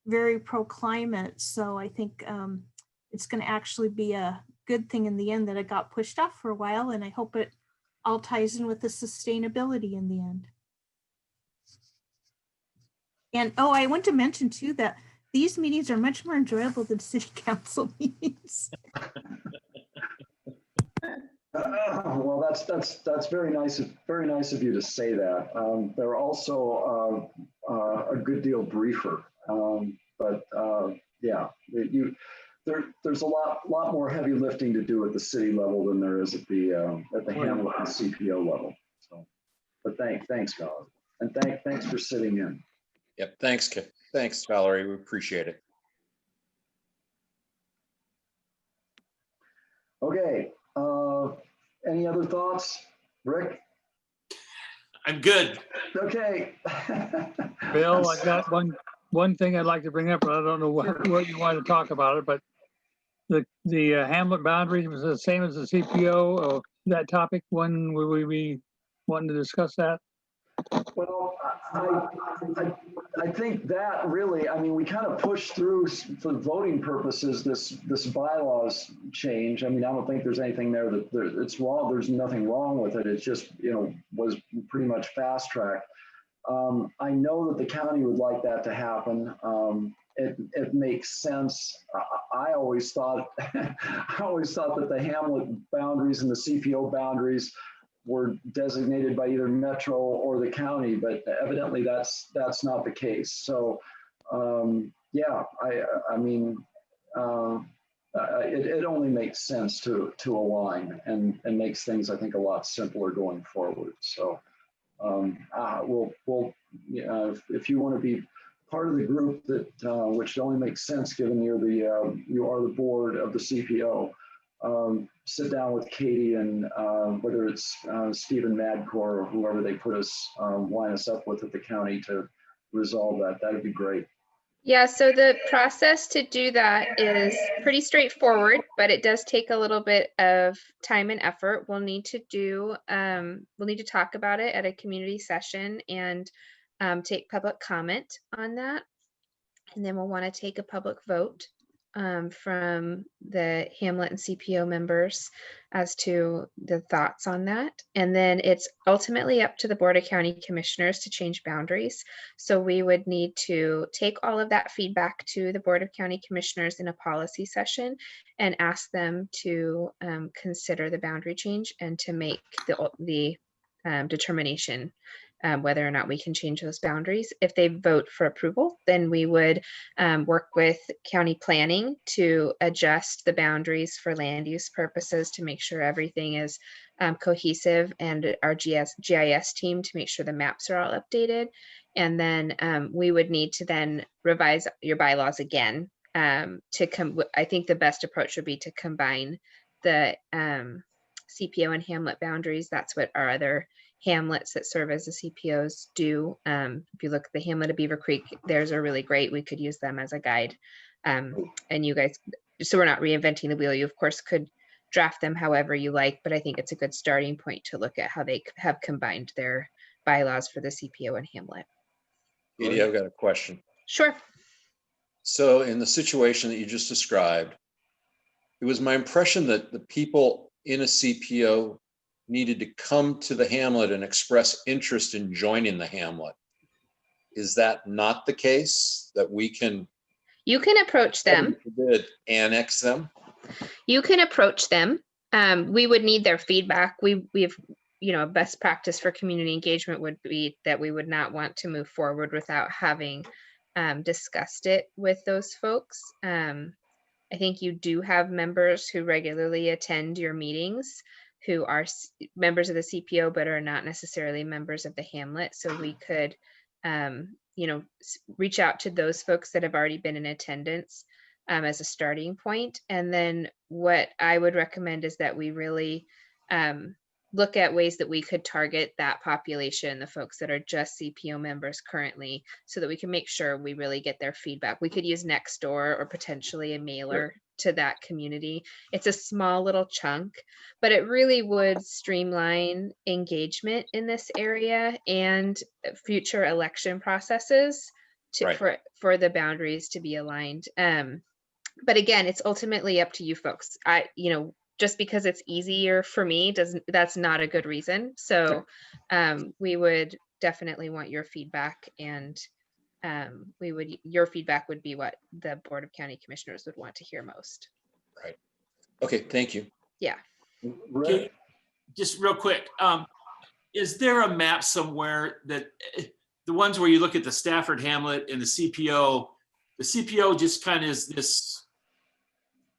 very pro-climate. So I think it's going to actually be a good thing in the end that it got pushed off for a while, and I hope it all ties in with the sustainability in the end. And oh, I want to mention too that these meetings are much more enjoyable than city council meetings. Well, that's very nice of you to say that. They're also a good deal briefer, but yeah, there's a lot more heavy lifting to do at the city level than there is at the Hamlet and CPO level. So, but thanks, Valerie, and thanks for sitting in. Yep, thanks, Valerie. We appreciate it. Okay. Any other thoughts, Rick? I'm good. Okay. Bill, I got one thing I'd like to bring up, but I don't know what you want to talk about it, but the Hamlet boundary was the same as the CPO, or that topic. When will we be wanting to discuss that? Well, I think that really, I mean, we kind of pushed through for voting purposes this bylaws change. I mean, I don't think there's anything there that it's wrong. There's nothing wrong with it. It's just, you know, was pretty much fast tracked. I know that the county would like that to happen. It makes sense. I always thought that the Hamlet boundaries and the CPO boundaries were designated by either Metro or the county, but evidently that's not the case. So yeah, I mean, it only makes sense to align and makes things, I think, a lot simpler going forward. So we'll if you want to be part of the group that which only makes sense given you are the board of the CPO. Sit down with Katie and whether it's Stephen Madcore or whoever they line us up with at the county to resolve that. That'd be great. Yeah, so the process to do that is pretty straightforward, but it does take a little bit of time and effort. We'll need to talk about it at a community session and take public comment on that. And then we'll want to take a public vote from the Hamlet and CPO members as to the thoughts on that. And then it's ultimately up to the Board of County Commissioners to change boundaries. So we would need to take all of that feedback to the Board of County Commissioners in a policy session and ask them to consider the boundary change and to make the determination whether or not we can change those boundaries. If they vote for approval, then we would work with county planning to adjust the boundaries for land use purposes to make sure everything is cohesive, and our GIS team to make sure the maps are all updated. And then we would need to then revise your bylaws again I think the best approach would be to combine the CPO and Hamlet boundaries. That's what our other hamlets that serve as the CPOs do. If you look at the Hamlet of Beaver Creek, theirs are really great. We could use them as a guide. And you guys, so we're not reinventing the wheel. You of course could draft them however you like, but I think it's a good starting point to look at how they have combined their bylaws for the CPO and Hamlet. Katie, I've got a question. Sure. So in the situation that you just described, it was my impression that the people in a CPO needed to come to the Hamlet and express interest in joining the Hamlet. Is that not the case? That we can... You can approach them. Annex them? You can approach them. We would need their feedback. We've best practice for community engagement would be that we would not want to move forward without having discussed it with those folks. I think you do have members who regularly attend your meetings who are members of the CPO but are not necessarily members of the Hamlet. So we could, reach out to those folks that have already been in attendance as a starting point. And then what I would recommend is that we really look at ways that we could target that population, the folks that are just CPO members currently, so that we can make sure we really get their feedback. We could use Nextdoor or potentially a mailer to that community. It's a small little chunk, but it really would streamline engagement in this area and future election processes for the boundaries to be aligned. But again, it's ultimately up to you folks. Just because it's easier for me that's not a good reason. So we would definitely want your feedback, and your feedback would be what the Board of County Commissioners would want to hear most. Right. Okay, thank you. Yeah. Okay, just real quick, is there a map somewhere that the ones where you look at the Stafford Hamlet and the CPO just kind of is this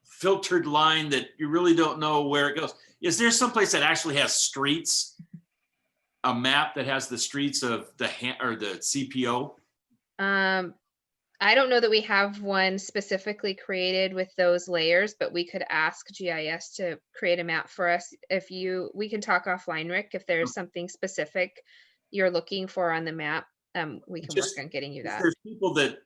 filtered line that you really don't know where it goes? Is there someplace that actually has streets, a map that has the streets of the CPO? I don't know that we have one specifically created with those layers, but we could ask GIS to create a map for us. We can talk offline, Rick, if there's something specific you're looking for on the map, we can work on getting you that. There's people that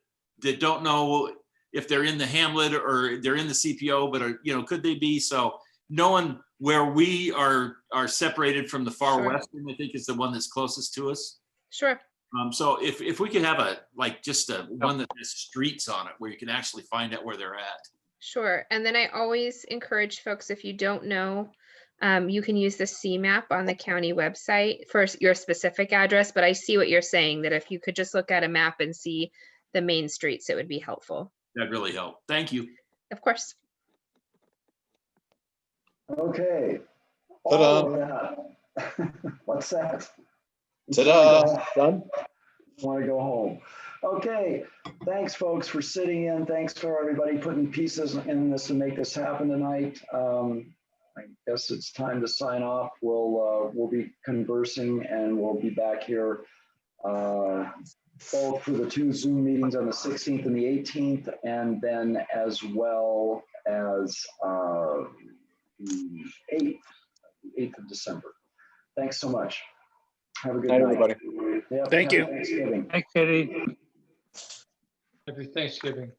don't know if they're in the Hamlet or they're in the CPO, but could they be? So knowing where we are separated from the far western, I think is the one that's closest to us. Sure. So if we could have just a one that has streets on it where you can actually find out where they're at. Sure. And then I always encourage folks, if you don't know, you can use the CMAP on the county website for your specific address. But I see what you're saying, that if you could just look at a map and see the main streets, it would be helpful. That'd really help. Thank you. Of course. Okay. Ta-da. What's that? Ta-da. Done? Want to go home. Okay. Thanks, folks, for sitting in. Thanks for everybody putting pieces in this to make this happen tonight. I guess it's time to sign off. We'll be conversing, and we'll be back here both for the 2 Zoom meetings on the 16th and the 18th, and then as well as the 8th of December. Thanks so much. Have a good night, everybody. Yeah, Thank you. Thanksgiving. Thanks, Katie. Happy Thanksgiving.